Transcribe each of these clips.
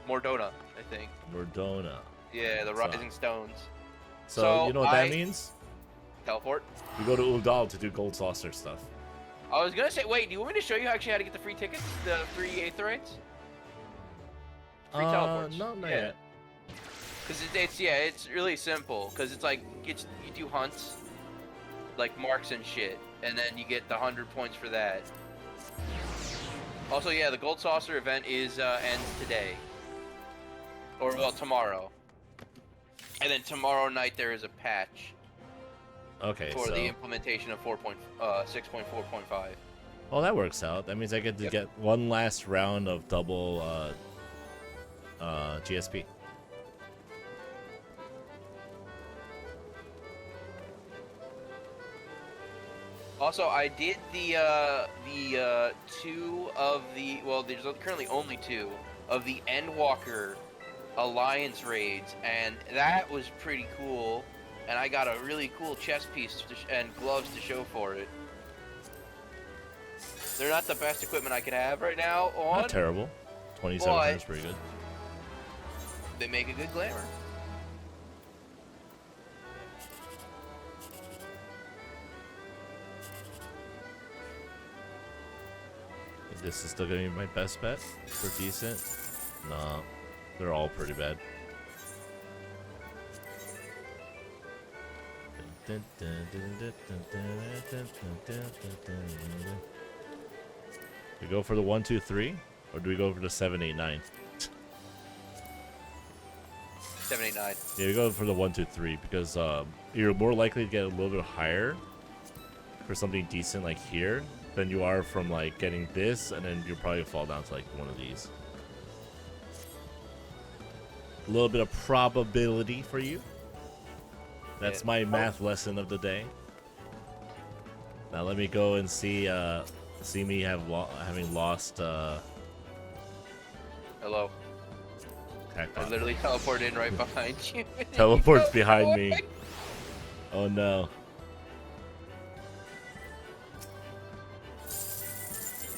Mordona, I think. Mordona. Yeah, the Rising Stones. So you know what that means? Teleport. We go to Udal to do gold saucer stuff. I was gonna say, wait, do you want me to show you actually how to get the free tickets? The free Aetherites? Free teleports. No, not yet. Cause it's really simple. Cause it's like you do hunts, like marks and shit, and then you get the 100 points for that. Also, yeah, the gold saucer event is ends today, or well tomorrow, and then tomorrow night there is a patch. Okay, for the implementation of 6.4.5. Well, that works out. That means I get to get one last round of double GSP. Also, I did the two of the, well, there's currently only two of the Endwalker Alliance raids, and that was pretty cool. And I got a really cool chest piece and gloves to show for it. They're not the best equipment I could have right now on. Not terrible. 27 is pretty good. They make a good glamour. This is still gonna be my best bet for decent. No, they're all pretty bad. Do we go for the 1, 2, 3, or do we go for the 7, 8, 9? 7, 8, 9. Yeah, we go for the 1, 2, 3 because you're more likely to get a little bit higher for something decent like here than you are from like getting this, and then you'll probably fall down to like one of these. A little bit of probability for you. That's my math lesson of the day. Now let me go and see me having lost. Hello. Crackpot. I literally teleported in right behind you. Teleports behind me. Oh no.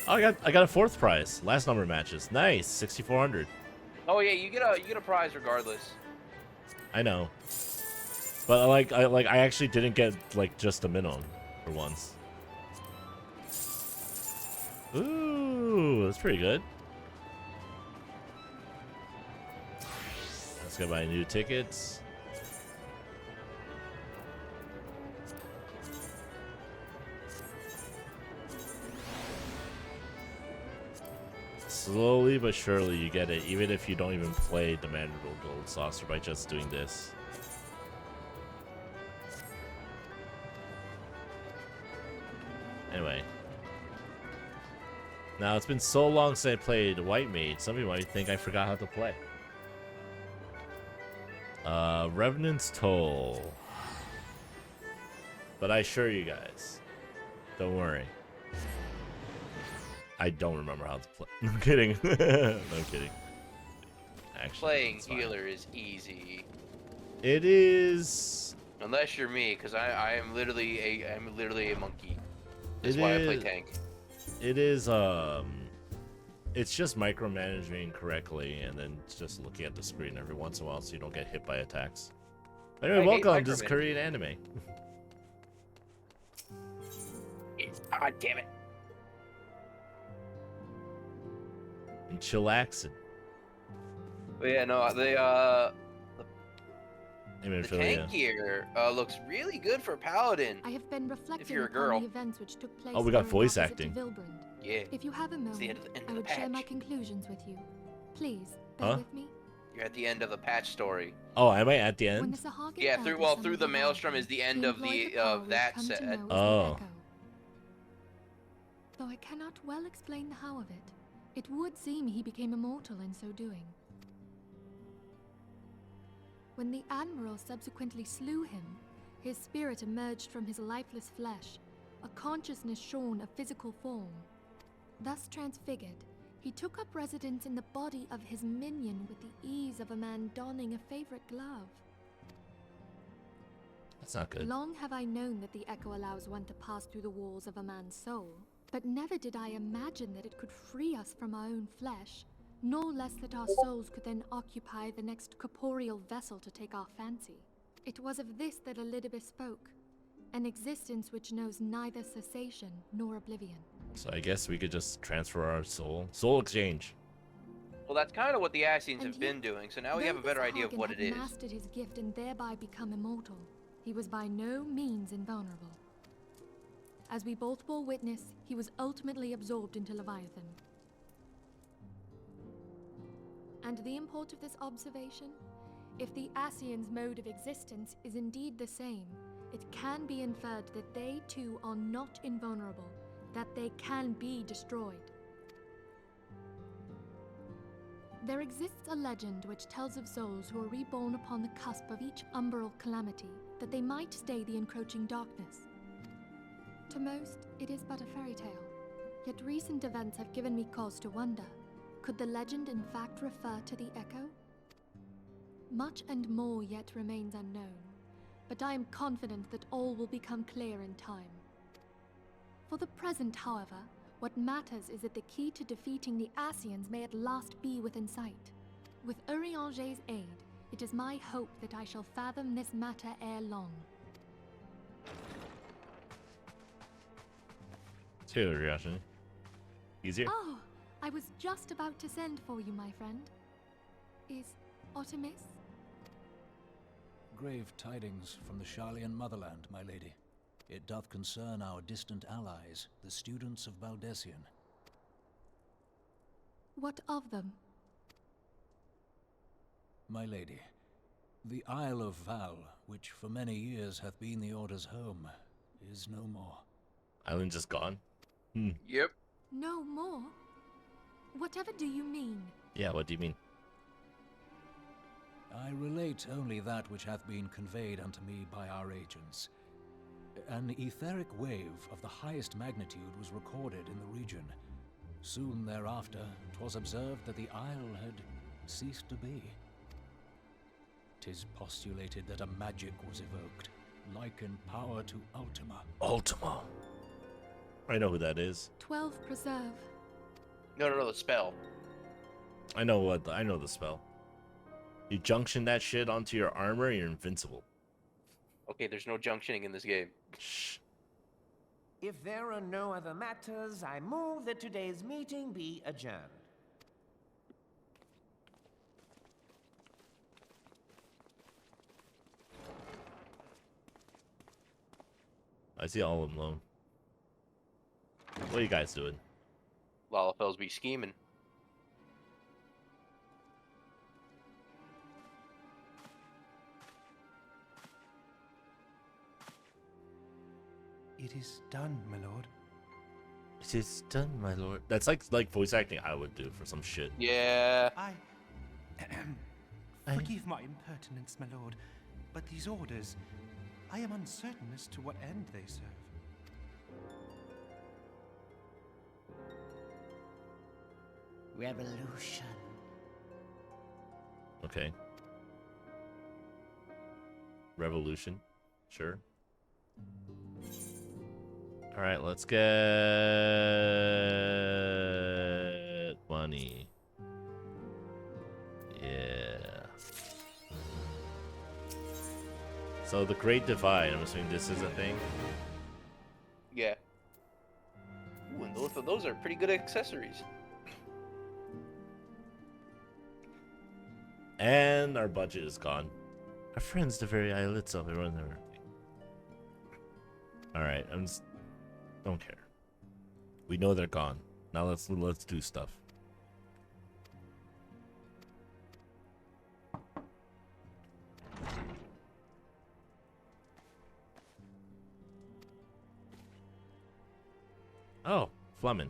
Oh, I got a 4th prize. Last number matches. Nice, 6,400. Oh yeah, you get a prize regardless. I know. But I actually didn't get like just a minimum for once. Ooh, that's pretty good. Let's go buy new tickets. Slowly but surely you get it, even if you don't even play the Mandible Gold Saucer by just doing this. Anyway. Now, it's been so long since I played White Mage, some people might think I forgot how to play. Revenant's Toll. But I assure you guys, don't worry. I don't remember how to play. I'm kidding. No, I'm kidding. Actually, playing healer is easy. It is. Unless you're me, because I'm literally a monkey. That's why I play tank. It is. It's just micromanaging correctly, and then just looking at the screen every once in a while so you don't get hit by attacks. Anyway, welcome. This is KRanime. God damn it. And chillaxing. But yeah, no, the tank gear looks really good for Paladin. I have been reflecting if you're a upon girl. the events which took place. Oh, we got voice during our acting. visit to Vilbrand. Yeah. If you have a moment, end I of would the share my patch. conclusions with you. Please, bear with me. You're at the end of the patch story. Oh, am I at the When end? the Sahagin Yeah, elders through the summoned Maelstrom is the end of employed the power of we've that come to set. know as the Oh. Echo. Though I cannot well explain the how of it, it would seem he became immortal in so doing. When the Admiral subsequently slew him, his spirit emerged from his lifeless flesh, a consciousness shorn of physical form. Thus transfigured, he took up residence in the body of his minion with the ease of a man donning a favorite glove. That's not good. Long have I known that the Echo allows one to pass through the walls of a man's soul, but never did I imagine that it could free us from our own flesh, nor less that our souls could then occupy the next corporeal vessel to take our fancy. It was of this that Elidibus spoke, an existence which knows neither cessation nor oblivion. So I guess we could just transfer our soul. Soul exchange. Well, that's kind of what the Ascians And have been yet, doing, so now we though have a better this idea of Hagen what had it is. mastered his gift and thereby become immortal, he was by no means invulnerable. As we both bore witness, he was ultimately absorbed into Leviathan. And the import of this observation? If the Ascians' mode of existence is indeed the same, it can be inferred that they too are not invulnerable, that they can be destroyed. There exists a legend which tells of souls who are reborn upon the cusp of each umbral calamity, that they might stay the encroaching darkness. To most, it is but a fairy tale, yet recent events have given me cause to wonder. Could the legend in fact refer to the Echo? Much and more yet remains unknown, but I am confident that all will become clear in time. For the present, however, what matters is that the key to defeating the Ascians may at last be within sight. With Urianger's aid, it is my hope that I shall fathom this matter ere long. Reaction. Easier? Oh, I was just about to send for you, my friend. Is Artemis? Grave tidings from the Sharlayan motherland, my lady. It doth concern our distant allies, the students of Baldessian. What of them? My lady, the Isle of Val, which for many years hath been the Order's home, is no more. Island just gone? Yep. No more? Whatever do you mean? Yeah, what do you mean? I relate only that which hath been conveyed unto me by our agents. An etheric wave of the highest magnitude was recorded in the region. Soon thereafter, 'twas observed that the isle had ceased to be. 'Tis postulated that a magic was evoked, like in power to Ultima. Ultima. I know who that is. 12 Preserve. No, the spell. I know the spell. You junction that shit onto your armor, you're invincible. Okay, there's no junctioning in this game. Shh. If there are no other matters, I move that today's meeting be adjourned. I see all of them alone. What are you guys doing? Lalafels be scheming. It is done, my lord. It is done, my lord. That's like voice acting I would do for some shit. Yeah. Forgive my impertinence, my lord, but these orders, I am uncertain as to what end they serve. Revolution. Okay. Revolution. Sure. Alright, let's get money. Yeah. So the Great Divide, I'm assuming this is a thing. Yeah. Ooh, and those are pretty good accessories. And our budget is gone. Our friends, the very islets of everyone. Alright, don't care. We know they're gone. Now let's do stuff. Oh, Fleming.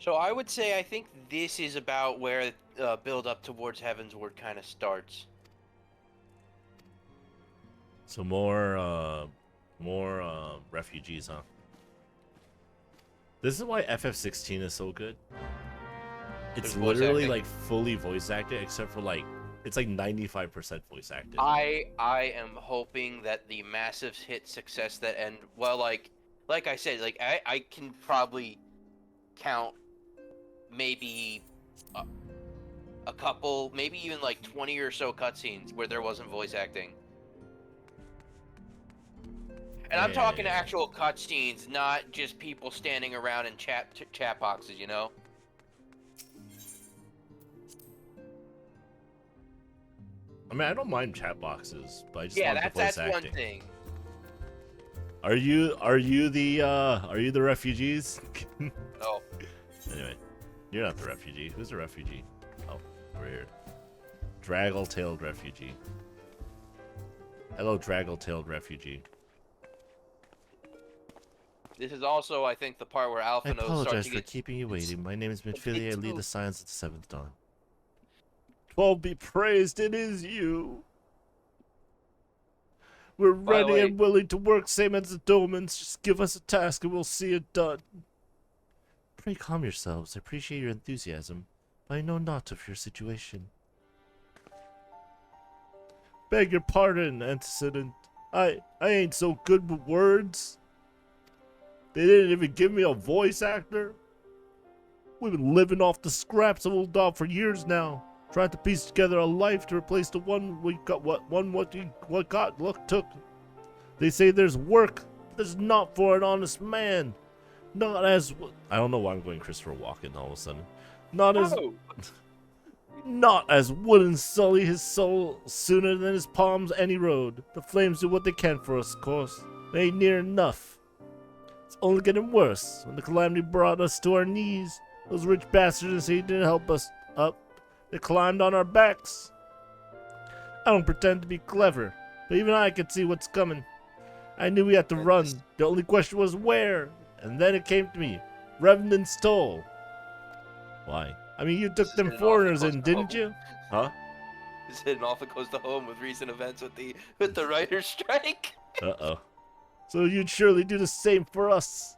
So I would say I think this is about where build up towards Heavensward kind of starts. So more refugees, huh? This is why FF16 is so good. It's There's voice literally acting. like fully voice acted, except for like it's like 95% voice acted. I am hoping that the massive hit success that like I said, like I can probably count maybe a couple, maybe even like 20 or so cutscenes where there wasn't voice acting. And I'm talking actual cutscenes, not just people standing around in chat boxes, you know? I mean, I don't mind chat boxes, but I just Yeah, want the voice that's acting. one thing. Are you the refugees? No. Anyway, you're not the refugee. Who's the refugee? Oh, weird. Draggle-tailed refugee. Hello, draggle-tailed refugee. This is also, I think, the part where I Alphinaud starts apologize to for get... keeping you waiting. My name is Midfilia. I lead the Scions of the Seventh Dawn. 12 be praised, it is you. We're By the ready way- and willing to work, same as the Domans. Just give us a task and we'll see it done. Pray calm yourselves. I appreciate your enthusiasm, but I know not of your situation. Beg your pardon, antecedent. I ain't so good with words. They didn't even give me a voice actor. We've been living off the scraps of old dog for years now, trying to piece together a life to replace the one we got. What got luck took. They say there's work, but there's not for an honest man. Not as I don't know why I'm going Christopher Walken all of a sudden. Not as wouldn't sully his soul sooner than his palms any road. The flames do what they can for us, of course. They ain't near enough. It's only getting worse. When the calamity brought us to our knees, those rich bastards didn't help us up. They climbed on our backs. I don't pretend to be clever, but even I could see what's coming. I knew we had to run. The only question was where. And then it came to me. Revenant's Toll. Why? I mean, you took them foreigners in, didn't you? Huh? Is it off it goes to home with recent events with the writer's strike? Uh-oh. So you'd surely do the same for us.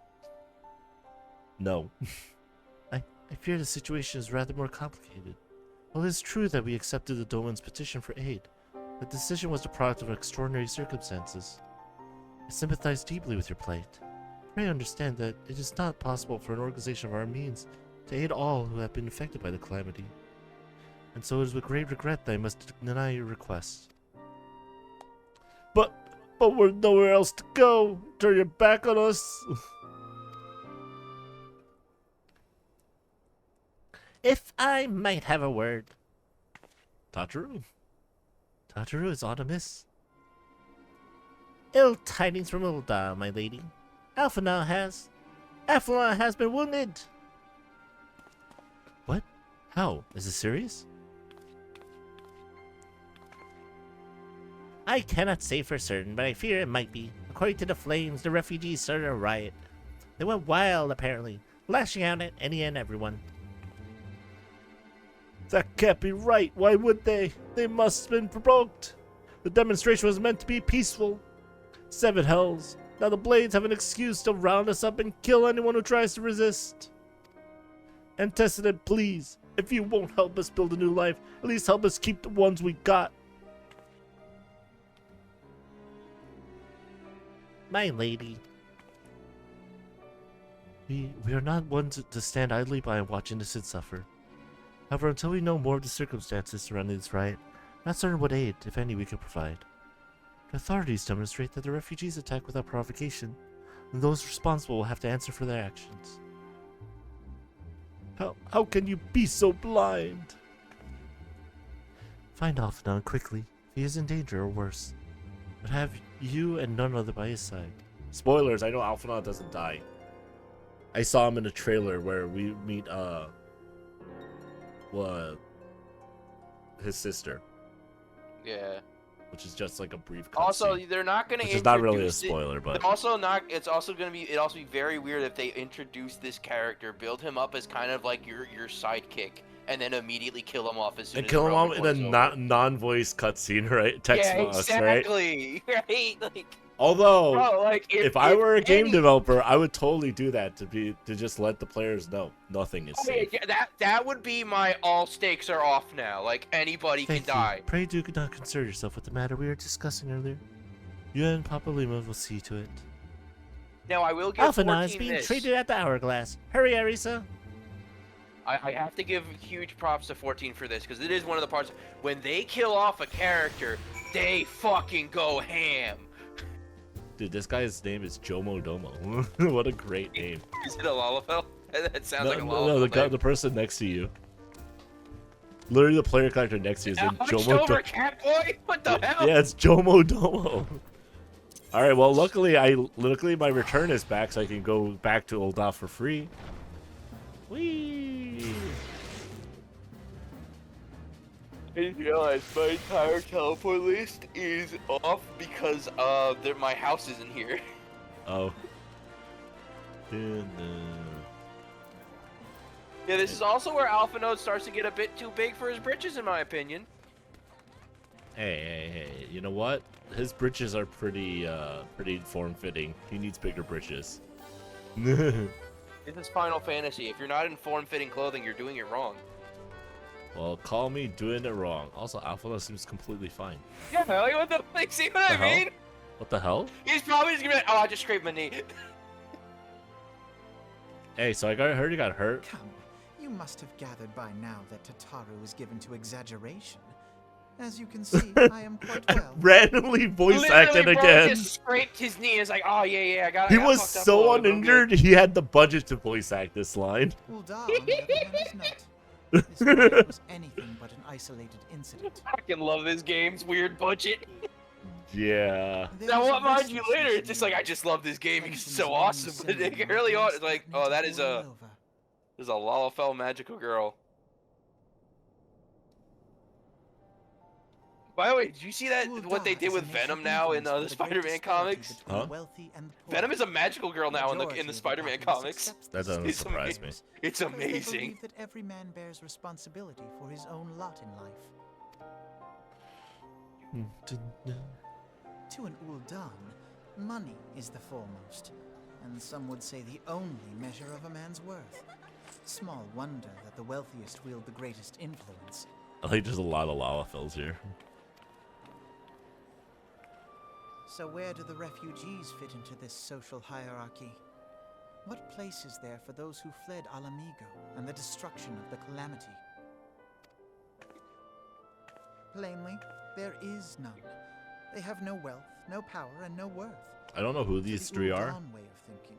No. I fear the situation is rather more complicated. While it is true that we accepted the Doman's petition for aid, the decision was the product of extraordinary circumstances. I sympathize deeply with your plight. Pray understand that it is not possible for an organization of our means to aid all who have been affected by the calamity. And so it is with great regret that I must deny your request. But we're nowhere else to go. Turn your back on us. If I might have a word. Tataru. Tataru is aught amiss. Ill tidings from Ulda, my lady. Alphinaud has been wounded. What? How? Is it serious? I cannot say for certain, but I fear it might be. According to the flames, the refugees started a riot. They went wild, apparently, lashing out at any and everyone. That can't be right. Why would they? They must have been provoked. The demonstration was meant to be peaceful. 7 hells. Now the Blades have an excuse to round us up and kill anyone who tries to resist. Antecedent, please. If you won't help us build a new life, at least help us keep the ones we got. My lady. We are not ones to stand idly by and watch innocents suffer. However, until we know more of the circumstances surrounding this riot, not certain what aid, if any, we can provide. The authorities demonstrate that the refugees attack without provocation, and those responsible will have to answer for their actions. How can you be so blind? Find Alphinaud quickly, if he is in danger or worse. But have you and none other by his side. Spoilers, I know Alphinaud doesn't die. I saw him in a trailer where we meet, his sister. Yeah. Which is just like a brief cutscene. Also, they're not going to introduce. It's not really a spoiler, but it'd also be very weird if they introduce this character, build him up as kind of like your sidekick, and then immediately kill him off as soon as kill him the off in a moment goes over. non-voice cutscene, right? Text Yeah, box, right? exactly. Right? Like, Although, bro, like, if I were a game developer, I would totally do that to just let the players know nothing is safe. Yeah, that would be my all stakes are off now. Like anybody Thank can you. die. Pray do not concern yourself with the matter we were discussing earlier. You and Papa Lima will see to it. Now I will get Alphinaud is 14 being this. treated at the Hourglass. Hurry, Arisa. I have to give huge props to 14 for this, because it is one of the parts when they kill off a character, they fucking go ham. Dude, this guy's name is Jomo Domo. What a great name. Is it a Lalafell? That sounds like a Lalafell. No, name. the person next to you. Literally, the player character next to you is named Jomo Domo. Cat boy? What the hell? Yeah, it's Jomo Domo. All right, well, luckily my return is back, so I can go back to Ul'dah for free. Whee! I didn't realize my entire teleport list is off because my house isn't here. Oh. Dun, dun. Yeah, this is also where Alpha Node starts to get a bit too big for his britches, in my opinion. Hey, you know what? His britches are pretty form-fitting. He needs bigger britches. This is Final Fantasy. If you're not in form-fitting clothing, you're doing it wrong. Well, call me doing it wrong. Also, Alpha seems completely fine. Yeah, like, what the fuck? See what I mean? What the hell? He's probably just gonna be like, oh, I just scraped my knee. Hey, so I heard you got hurt. Come, you must have gathered by now that Tataru is given to exaggeration. As you can see, I am quite well. Randomly voice acted Literally, bro again. just scraped his knee. It's like, oh yeah, I got. He I got was fucked up a so little bit, uninjured, he had the budget to voice act this line. Ul'dah, on the other hand, is not. This fire was anything but an isolated incident. I fucking love this game's weird budget. Yeah. There Now is a what mind you restlessness later? It's just in like me. I just love this game because it's Tensions so long awesome. But simmering it really on on. the It's like, need oh, to that is boil a over. Lalafell magical girl. By the way, did you see that what they Ul'dah did is with a nation Venom now in influenced the by the great Spider-Man disparity comics? between Huh? the wealthy and the poor. Venom is a magical girl now in Majority the of Spider-Man populace comics. accepts That this doesn't It's surprise me. amazing. It's because they amazing. believe that every man bears responsibility for his own lot in life. To an Ul'dan, money is the foremost, and some would say the only measure of a man's worth. Small wonder that the wealthiest wield the greatest influence. I think there's a lot of Lalafells here. So where do the refugees fit into this social hierarchy? What place is there for those who fled Alamigo and the destruction of the Calamity? Plainly, there is none. They have no wealth, no power, and no worth. I don't know who To these the three are. Ul'dan way of thinking,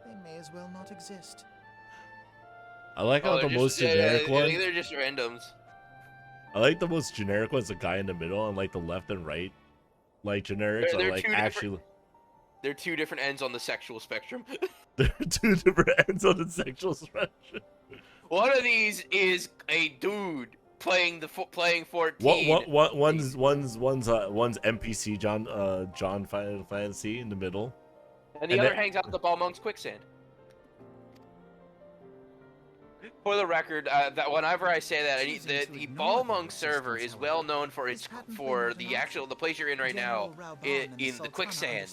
they may as well not exist. I like how Oh, the they're most just- generic I one. think they're just randoms. I like the most generic one's the guy in the middle, and like the left and right, like generics They're are like two actually. They're two different ends on the sexual spectrum. They're two different ends on the sexual spectrum. One of these is a dude playing 14. One's NPC John Final Fantasy in the middle. And the and other then- hangs out at the Balmonk's quicksand. For the record, that whenever I say that, the Balmong server is well known for its the place you're in right now in the quicksand.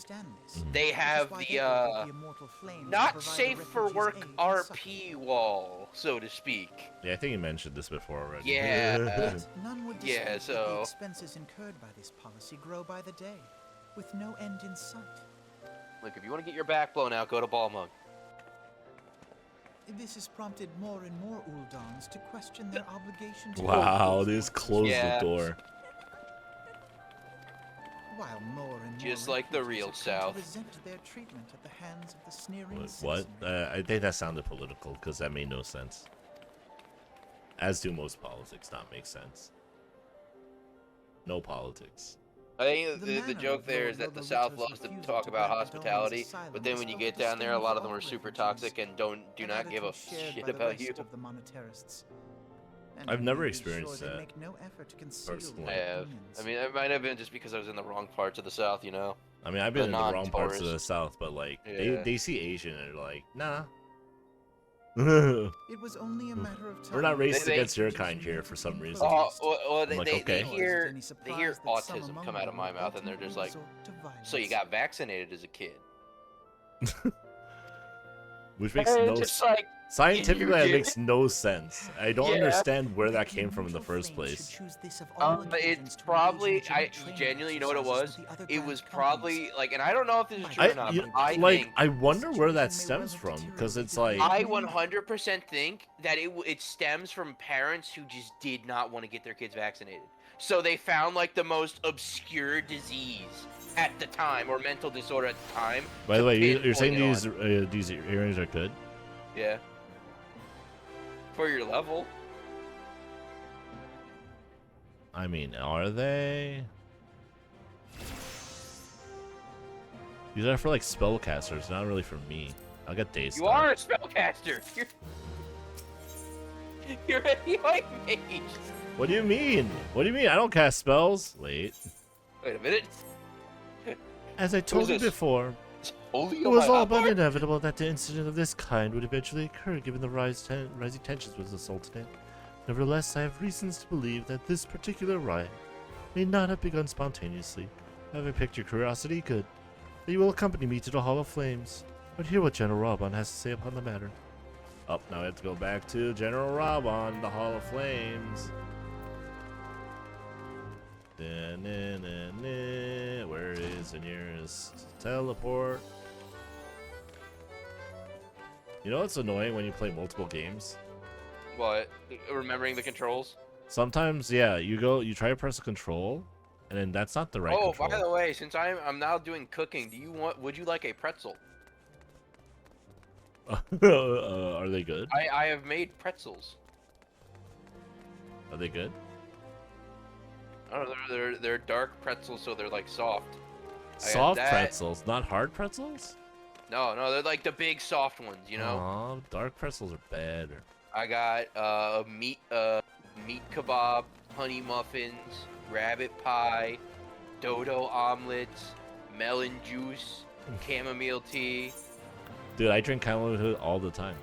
They have the not safe for work RP wall, so to speak. Yeah, I think you mentioned this before already. Yeah. None would Yeah, dispute that so- the expenses incurred by this policy grow by the day, with no end in sight. Look, if you want to get your back blown out, go to Balmong. This has prompted more and more Uldans to question their obligation to Wow, they just closed Yeah. the door. while more and Just more like the refugees real have come South. to resent their treatment at the hands of the sneering What? citizenry. I think that sounded political because that made no sense. As do most politics not make sense. No politics. I think The the manner joke of there is Lord that the Lolito's South loves to refusal talk to about grant the hospitality, Dominus but then when you asylum get down there, a is lot of them all are super refugees, toxic and do an not give a attitude shared shit by the about rest you. of the monetarists. And I've you never may be sure experienced they that, make no effort to conceal personally. I their have. opinions. I mean, it might have been just because I was in the wrong parts of the South, you know. I mean, I've been in the wrong parts of the non-tourist. South, but like Yeah. they see Asian and they're like, nah. It was only a matter of time. We're not racist They- against your kind here for some reason. Oh, well, I'm like, they okay. hear autism come out of my mouth, and they're just like, "So you got vaccinated as a kid?" Which makes And no just like scientifically, that did? makes no sense. I don't Yeah. understand where that came from in the first Neutral flames place. should choose this of all occasions It's to engage in probably joint training genuinely, you know what it was? exercises with the other It Grand was Companies. probably like, and I don't know if this is true or not, but I think I wonder where that situation may stems well have from, because it's deteriorated like I 100% think that it stems from parents who just did not want to get their kids vaccinated. So they found like the most obscure disease at the time, or mental disorder at the time. By to the way, you're pinpoint saying it on. these earrings are good? Yeah. For your level. I mean, are they? These are for like spellcasters, not really for me. I'll get Daystar. You are a spellcaster. You're a healing mage. What do you mean? What do you mean? I don't cast spells. Wait. Wait a minute. As I told you this? before, Only it was all but inevitable that the incident of this kind would eventually occur given the rising tensions with the Sultanate. Nevertheless, I have reasons to believe that this particular riot may not have begun spontaneously. Having piqued your curiosity, good. That you will accompany me to the Hall of Flames, but hear what General Robon has to say upon the matter. Oh, now we have to go back to General Robon, the Hall of Flames. Where is the nearest teleport? You know what's annoying when you play multiple games? What? Remembering the controls? Sometimes, yeah, you try to press a control, and then that's not the right control. By the way, since I'm now doing cooking, would you like a pretzel? Are they good? I have made pretzels. Are they good? I don't know, they're dark pretzels, so they're like soft. Soft pretzels, not hard pretzels? No, they're like the big soft ones, you know? Aw, dark pretzels are bad. I got meat kebab, honey muffins, rabbit pie, dodo omelets, melon juice, chamomile tea. Dude, I drink chamomile all the time.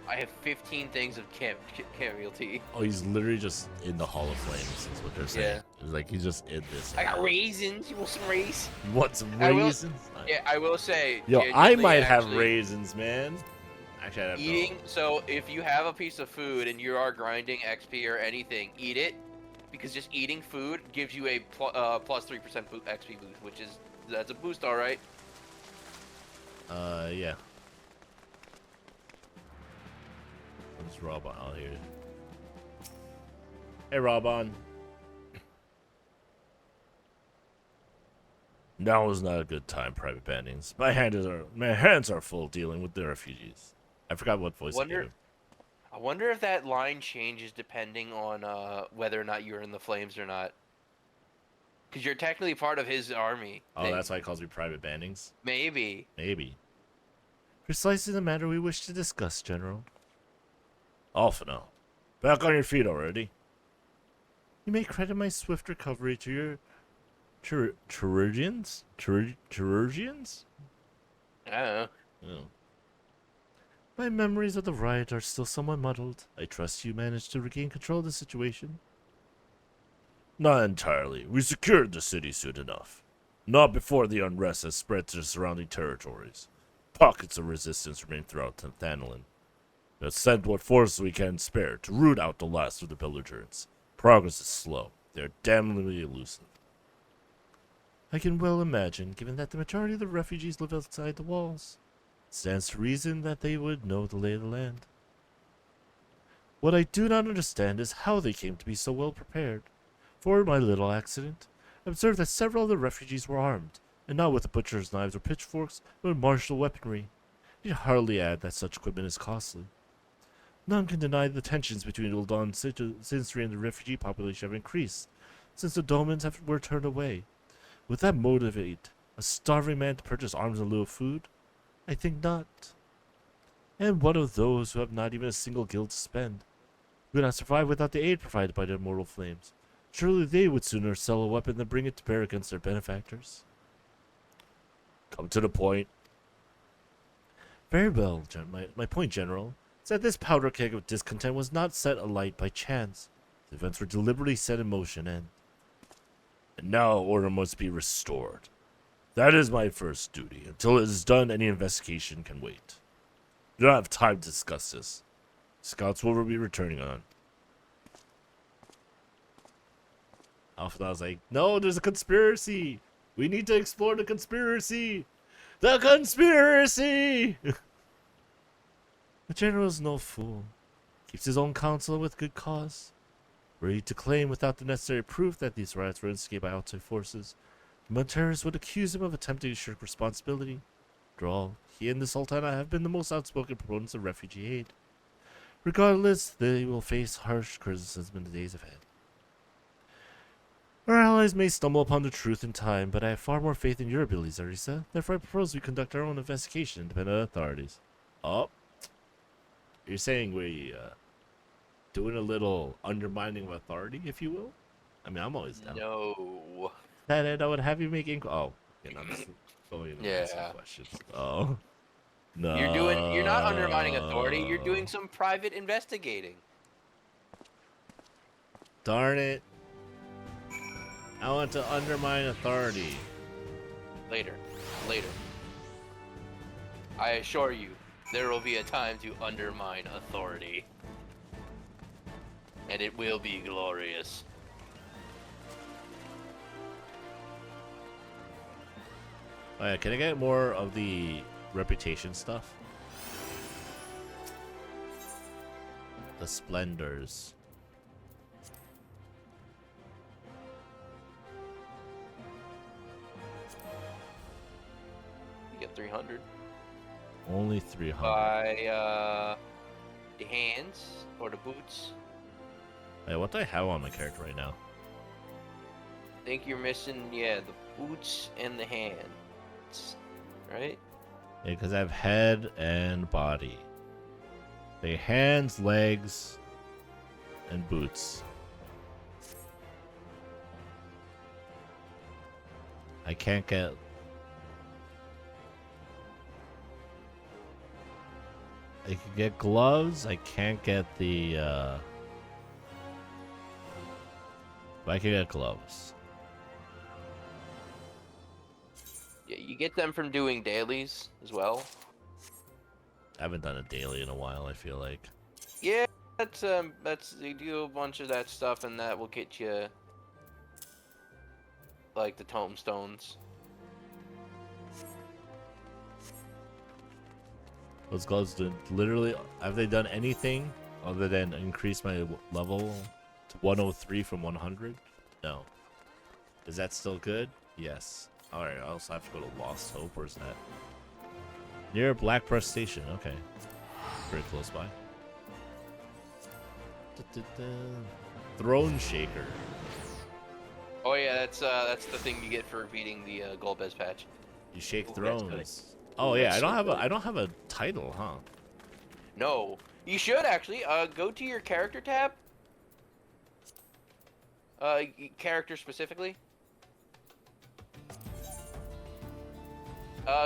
I have 15 things of chamomile tea. Oh, he's literally just in the Hall of Flames, is what they're saying. Yeah. It's like he's just in this. I got raisins. You want some raisins? You want some raisins? Yeah, I will say. Yo, I might have raisins, man. Actually, I have eating. So if you have a piece of food and you are grinding XP or anything, eat it, because just eating food gives you a plus 3% XP boost, that's a boost, all right. Yeah. Where's Robon out here? Hey, Robon. Now is not a good time, Private Bandings. My hands are full dealing with the refugees. I forgot what voice I gave him. I wonder if that line changes depending on whether or not you're in the flames or not. Because you're technically part of his army. Oh, that's why he calls me Private Bandings? Maybe. Maybe. Precisely the matter we wish to discuss, General. Off now. Back on your feet already. You may credit my swift recovery to your chirurgians? Chirurgians? I don't know. Oh. My memories of the riot are still somewhat muddled. I trust you managed to regain control of the situation. Not entirely. We secured the city soon enough. Not before the unrest has spread to the surrounding territories. Pockets of resistance remain throughout Thanalin. We have sent what forces we can spare to root out the last of the belligerents. Progress is slow. They are damnably elusive. I can well imagine, given that the majority of the refugees live outside the walls. It stands to reason that they would know the lay of the land. What I do not understand is how they came to be so well prepared. For my little accident, I observed that several of the refugees were armed, and not with butcher's knives or pitchforks, but with martial weaponry. You'd hardly add that such equipment is costly. None can deny the tensions between Ul'Dan Sinsri and the refugee population have increased, since the Domans were turned away. Would that motivate a starving man to purchase arms in lieu of food? I think not. And what of those who have not even a single guild to spend? Who would not survive without the aid provided by the immortal flames? Surely they would sooner sell a weapon than bring it to bear against their benefactors. Come to the point. Very well, my point, General, is that this powder keg of discontent was not set alight by chance. The events were deliberately set in motion, and now order must be restored. That is my first duty. Until it is done, any investigation can wait. We don't have time to discuss this. Scouts will be returning on. Alpha was like, no, there's a conspiracy. We need to explore the conspiracy. The conspiracy! The general is no fool. Keeps his own counsel with good cause. Were he to claim without the necessary proof that these riots were instigated by outside forces, the terrorists would accuse him of attempting to shirk responsibility. After all, he and the Sultana have been the most outspoken proponents of refugee aid. Regardless, they will face harsh criticism in the days ahead. Our allies may stumble upon the truth in time, but I have far more faith in your abilities, Arisa. Therefore, I propose we conduct our own investigation independent of authorities. Oh. You're saying we, doing a little undermining of authority, if you will? I mean, I'm always down. No. That I would have you make oh, you know, just going to answer Yeah. questions. Oh. No. You're not undermining authority, you're doing some private investigating. Darn it. I want to undermine authority. Later. I assure you, there will be a time to undermine authority. And it will be glorious. Oh yeah, can I get more of the reputation stuff? The splendors. You get 300. Only 300. By, the hands, or the boots. Hey, what do I have on my character right now? I think you're missing, yeah, the boots and the hands. Right? Yeah, because I have head and body. They hands, legs, and boots. I can't get... I can get gloves. I can't get the, But I can get gloves. Yeah, you get them from doing dailies as well. I haven't done a daily in a while, I feel like. Yeah, that's you do a bunch of that stuff, and that will get you like the tombstones. Those gloves did literally... Have they done anything other than increase my level to 103 from 100? No. Is that still good? Yes. Alright, I also have to go to Lost Hope. Where's that? Near Blackbrush Station. Okay. Very close by. Throne Shaker. Oh yeah, that's the thing you get for beating the Golbez patch. You shake Ooh, that's good. thrones. Oh yeah, That's I don't have a title, huh? No, you should actually. Go to your character tab. Character specifically.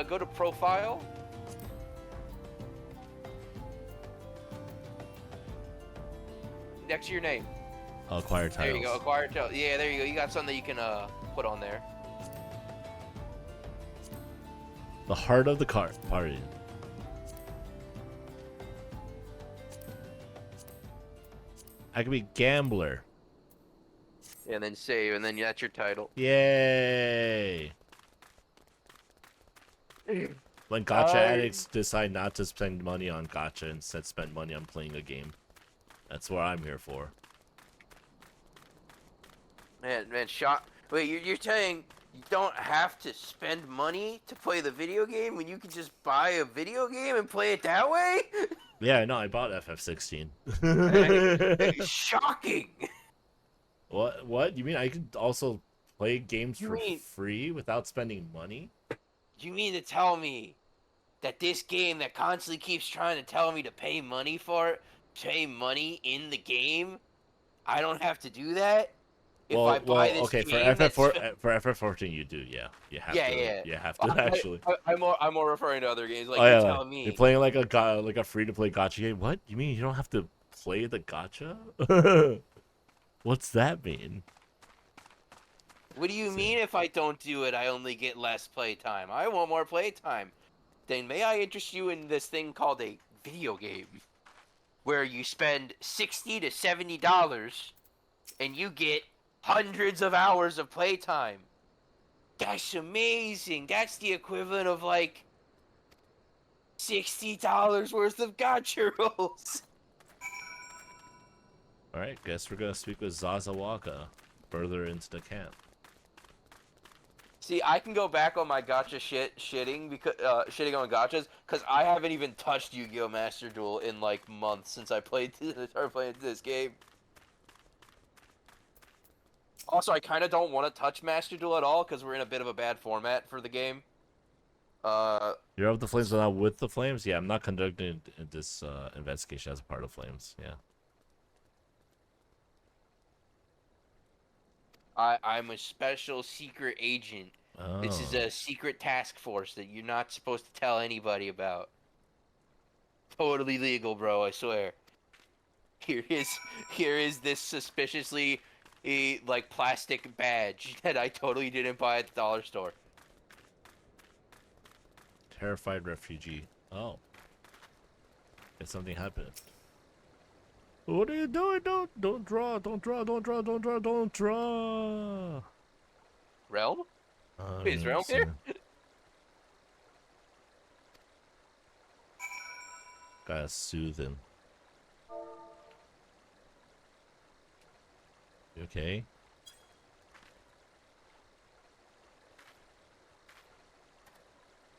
Go to profile. Next to your name. Acquire titles. There you go. Acquire title. Yeah, there you go. You got something that you can put on there. The heart of the party. I could be gambler. And then save, and then that's your title. Yay! When gacha addicts decide not to spend money on gacha, instead spend money on playing a game. That's what I'm here for. Man, shot. Wait, you're saying you don't have to spend money to play the video game when you can just buy a video game and play it that way? Yeah, no, I bought FF16. Shocking! What? You mean I could also play games You for mean- free without spending money? You mean to tell me that this game that constantly keeps trying to tell me to pay money for it, pay money in the game, I don't have to do that? If I buy this okay, game for FF14 you do, yeah. You have Yeah, to. yeah. You have to actually. I'm more referring to other games. Like, Oh you're yeah, telling me. you're playing like a free-to-play gacha game. What? You mean you don't have to play the gacha? What's that mean? What do you mean if I don't do it, I only get less playtime? I want more playtime. Then may I interest you in this thing called a video game, where you spend $60 to $70 and you get hundreds of hours of playtime. That's amazing. That's the equivalent of like $60 worth of gacha rolls. Alright, guess we're gonna speak with Zazawaka further into the camp. See, I can go back on my gacha shitting because shitting on gachas because I haven't even touched Yu-Gi-Oh! Master Duel in like months since I started playing this game. Also, I kind of don't want to touch Master Duel at all because we're in a bit of a bad format for the game. You're of the Flames but not with the Flames? Yeah, I'm not conducting this investigation as a part of Flames. Yeah. I'm a special secret agent. Oh. This is a secret task force that you're not supposed to tell anybody about. Totally legal, bro, I swear. Here is this suspiciously like plastic badge that I totally didn't buy at the dollar store. Terrified refugee. Oh. Did something happen? What are you doing? Don't draw. Don't draw. Don't draw. Don't draw. Don't draw. Realm? Wait, is Realm here? Gotta soothe him. You okay?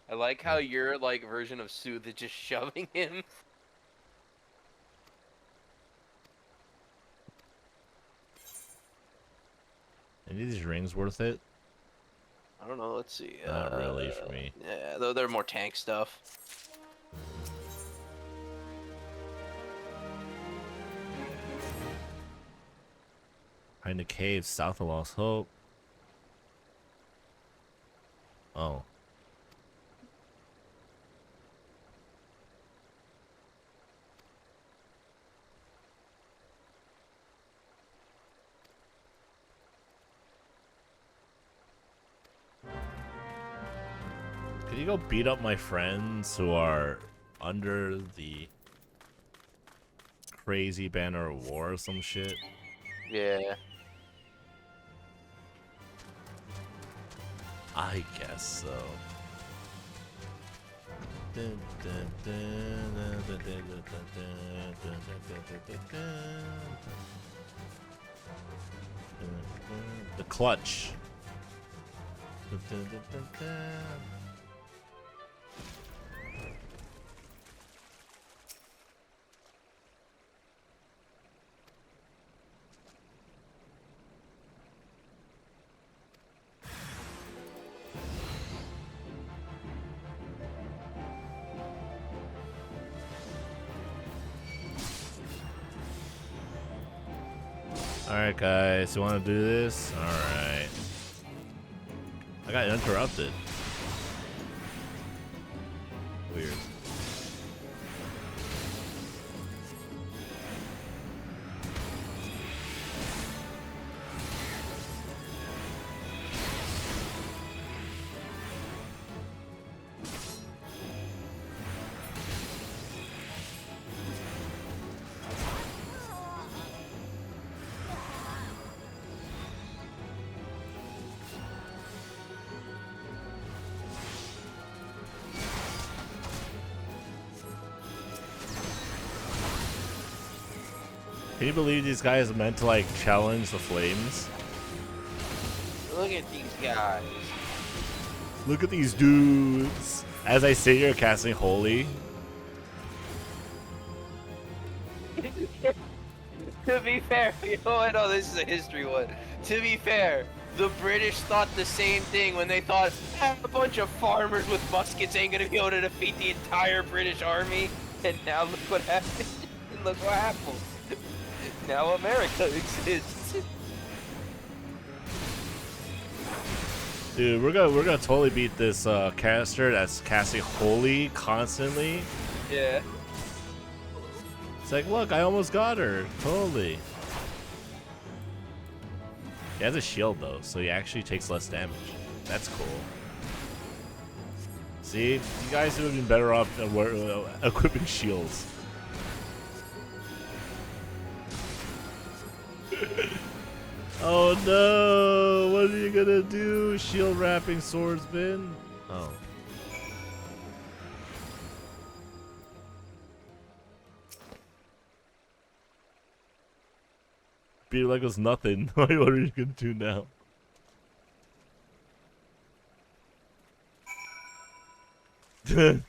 I like how your like version of soothe is just shoving him. Any of these rings worth it? I don't know, let's see. Not really for me. Yeah, though they're more tank stuff. Behind the cave, south of Lost Hope. Oh. Can you go beat up my friends who are under the crazy banner of war or some shit? Yeah. I guess so. The clutch. Alright guys, you wanna do this? Alright. I got interrupted. Weird. Can you believe these guys meant to like challenge the Flames? Look at these guys. Look at these dudes. As I sit here casting Holy. To be fair, you know, I know this is a history one. To be fair, the British thought the same thing when they thought a bunch of farmers with muskets ain't gonna be able to defeat the entire British army. And now look what happened. Look what happened. Now America exists. Dude, we're gonna totally beat this caster that's casting Holy constantly. Yeah. It's like, look, I almost got her. Totally. He has a shield though, so he actually takes less damage. That's cool. See, you guys would have been better off equipping shields. Oh no! What are you gonna do, shield wrapping swordsman? Oh. Beat it like it was nothing. What are you gonna do now? That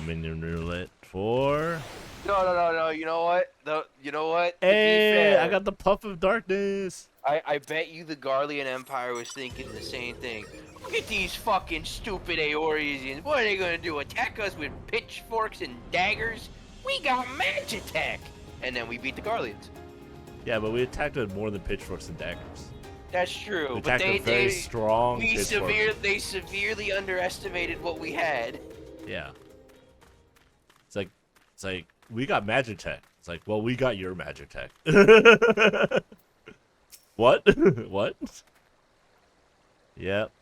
minion roulette for. No. You know what? You know what? To be Hey, fair, I got the puff of darkness. I bet you the Garlean Empire was thinking the same thing. Look at these fucking stupid Aorisians. What are they gonna do? Attack us with pitchforks and daggers? We got Magitech! And then we beat the Garleans. Yeah, but we attacked with more than pitchforks and daggers. That's true. We But attacked with very strong pitchforks. they severely underestimated what we had. Yeah. It's like we got Magitech. It's like, well, we got your Magitech. What? What? Yep.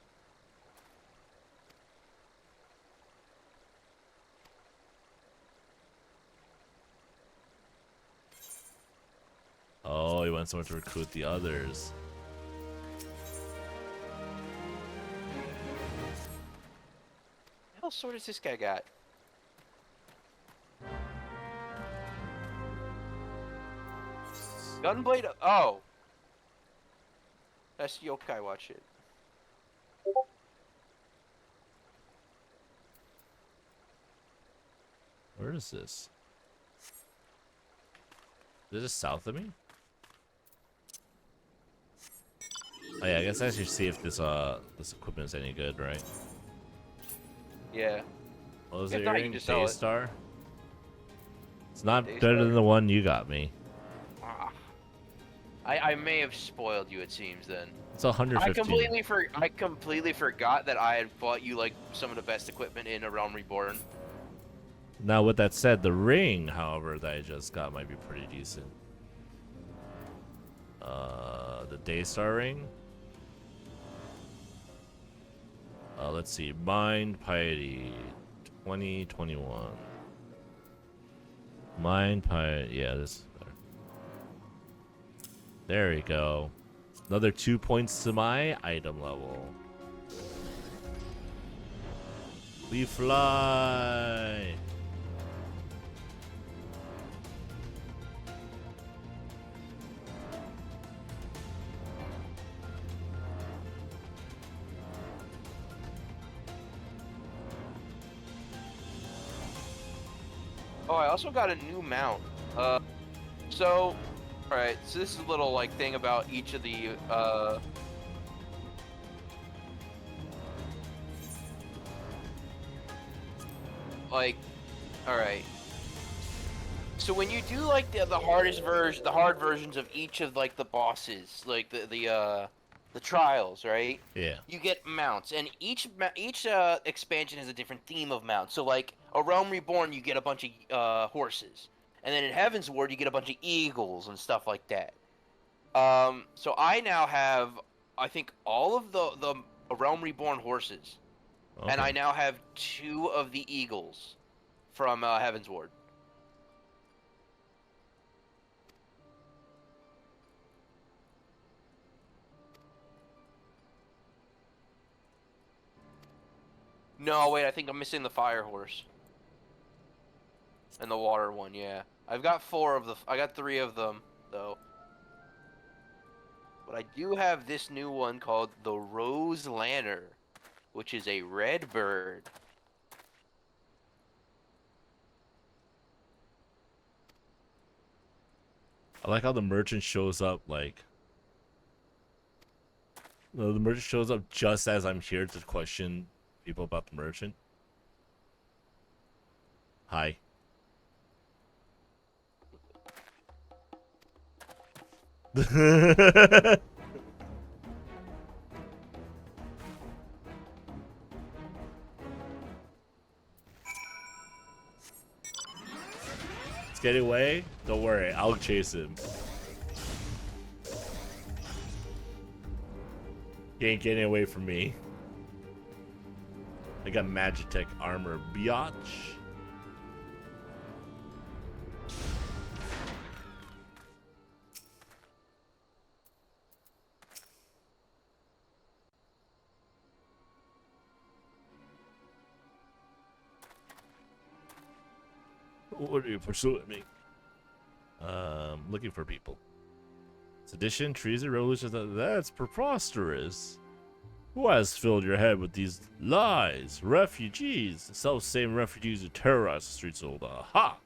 Oh, he went somewhere to recruit the others. What hell sword does this guy got? Gunblade? Oh. That's Yokai Watch it. Where is this? Is this south of me? Oh yeah, I guess I should see if this equipment is any good, right? Yeah. What was If it? not, you can just sell it. Daystar? It's not Daystar? better than the one you got me. Ah. I may have spoiled you, it seems, then. It's 115. I completely forgot that I had bought you, like, some of the best equipment in A Realm Reborn. Now, with that said, the ring, however, that I just got might be pretty decent. The Daystar ring. Let's see. Mind Piety 2021. Mind Piety. Yeah, this is better. There we go. Another 2 points to my item level. We fly. Oh, I also got a new mount. So, alright, so this is a little, like, thing about each of the, like, alright. So when you do, like, the hard versions of each of, like, the bosses, like, the trials, right? Yeah. You get mounts, and each expansion has a different theme of mounts. So, like, A Realm Reborn, you get a bunch of horses, and then in Heaven's Ward, you get a bunch of eagles and stuff like that. So I now have, I think, all of the A Realm Reborn horses, Okay. and I now have 2 of the eagles from Heaven's Ward. No, wait, I think I'm missing the fire horse. And the water one, yeah. I've got 4 of I got 3 of them, though. But I do have this new one called the Rose Lanner, which is a red bird. I like how the merchant shows up, like... No, the merchant shows up just as I'm here to question people about the merchant. Hi. It's It's getting away. Don't worry, I'll chase him. He ain't getting away from me. I got Magitech armor, biatch. What are you pursuing me? Looking for people. Sedition, treason, revolution. That's preposterous. Who has filled your head with these lies? Refugees. The self-same refugees who terrorize the streets of Ulda. Ha!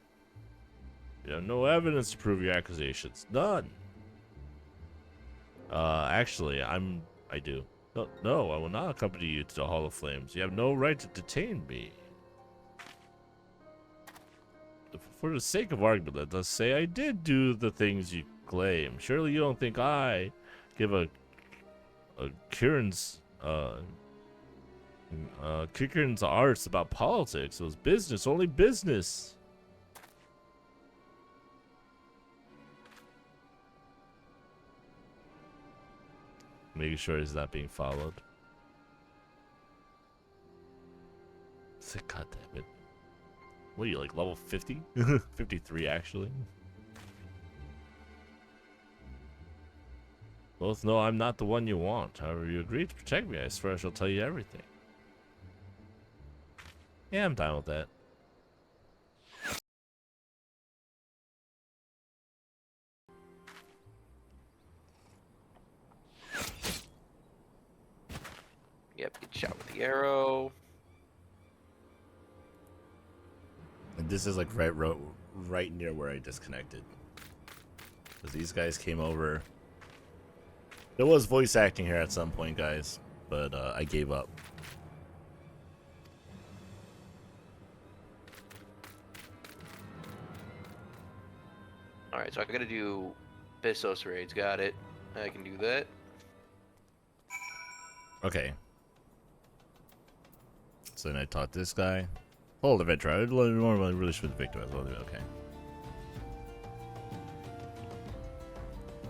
You have no evidence to prove your accusations. None. Actually, I do. No, I will not accompany you to the Hall of Flames. You have no right to detain me. For the sake of argument, let us say I did do the things you claim. Surely you don't think I give a Kieran's arts about politics. It was business, only business. Making sure he's not being followed. God damn it. What are you, like level 50? 53 actually. Both know I'm not the one you want. However, you agreed to protect me. I swear I shall tell you everything. Yeah, I'm down with that. Yep, get shot with the arrow. And this is like right near where I disconnected. Because these guys came over. There was voice acting here at some point, guys, but I gave up. Alright, so I gotta do Bissos raids, got it. I can do that. Okay. So then I taught this guy. Hold the adventure. I really should have victimized. Okay.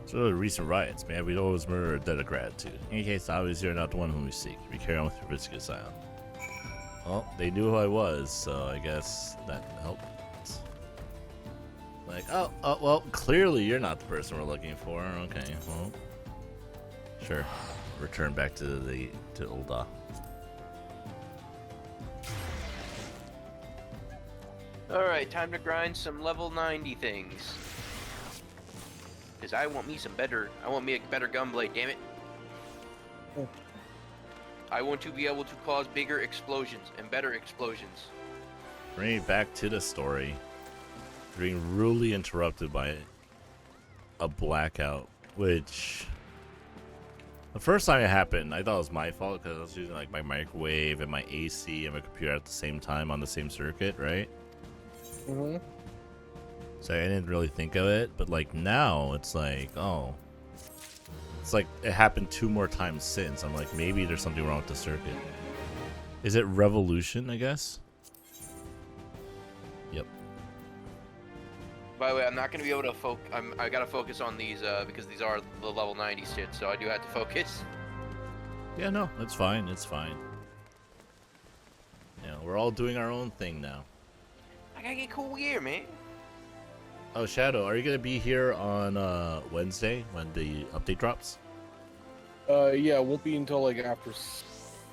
So the recent riots, man, we'd always murder a debt of gratitude. In any case, obviously you're not the one whom we seek. We carry on with your risky asylum. Well, they knew who I was, so I guess that helped. Like, oh, well, clearly you're not the person we're looking for. Okay, well, sure. Return back to Ulda. Alright, time to grind some level 90 things. Cause I want me a better gunblade, damn it. Oh. I want to be able to cause bigger explosions and better explosions. Bring it back to the story. Being rudely interrupted by a blackout, which the first time it happened, I thought it was my fault because I was using like my microwave and my AC and my computer at the same time on the same circuit, right? Mm-hmm. So I didn't really think of it, but like now it's like, oh, it's like it happened 2 more times since. I'm like, maybe there's something wrong with the circuit. Is it revolution, I guess? Yep. By the way, I'm not going to be able to I got to focus on these because these are the level 90 shit, so I do have to focus. Yeah, no, it's fine. It's fine. Yeah, we're all doing our own thing now. I gotta get cool gear, man. Oh, Shadow, are you gonna be here on Wednesday when the update drops? Yeah, it won't be until like after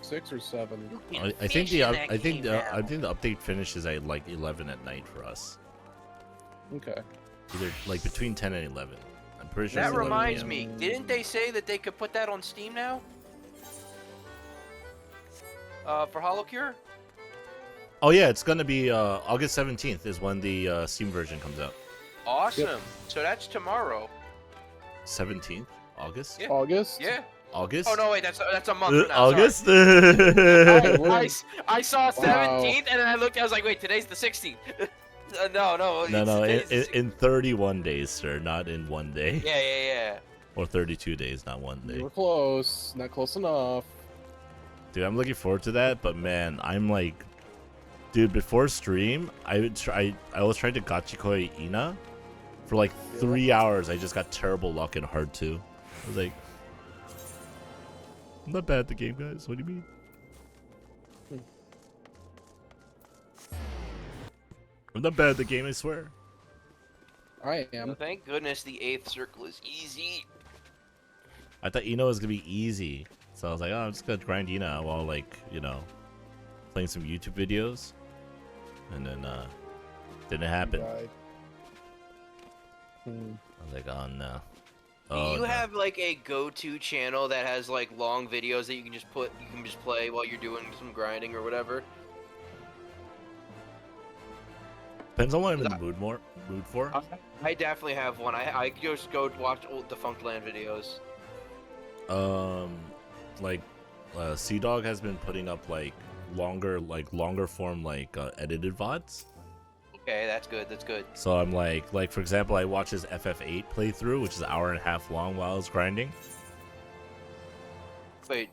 6 or 7. I think the update finishes at like 11 at night for us. Okay. Either like between 10 and 11. I'm pretty sure. That it's 11 reminds PM. me, didn't they say that they could put that on Steam now? For HoloCure? Oh yeah, it's gonna be August 17th is when the Steam version comes out. Awesome. Yep. So that's tomorrow. 17th August. Yeah. August? Yeah. August. Oh no, wait, that's a month from now. August. I saw 17th and then I looked. I was like, wait, today's the 16th. No. No. In 31 days, sir, not in 1 day. Yeah. Or 32 days, not 1 day. You were close. Not close enough. Dude, I'm looking forward to that, but man, I'm like Dude, before stream, I was trying to Gachikoi Ina for like 3 hours. I just got terrible luck in hard 2. I was like, I'm not bad at the game, guys. What do you mean? I'm not bad at the game, I swear. I am. Well, thank goodness the 8th circle is easy. I thought Ina was gonna be easy, so I was like, oh, I'm just gonna grind Ina while, like, you know, playing some YouTube videos, and then didn't happen. I was like, oh no. Do you have like a go-to channel that has like long videos that you can just play while you're doing some grinding or whatever? Depends on what I'm in the mood for. I definitely have one. I just go watch old Defunct Land videos. Like Sea Dog has been putting up like longer form edited VODs. Okay, that's good. That's good. So I'm like for example, I watched his FF8 playthrough, which is an hour and a half long while I was grinding. Wait,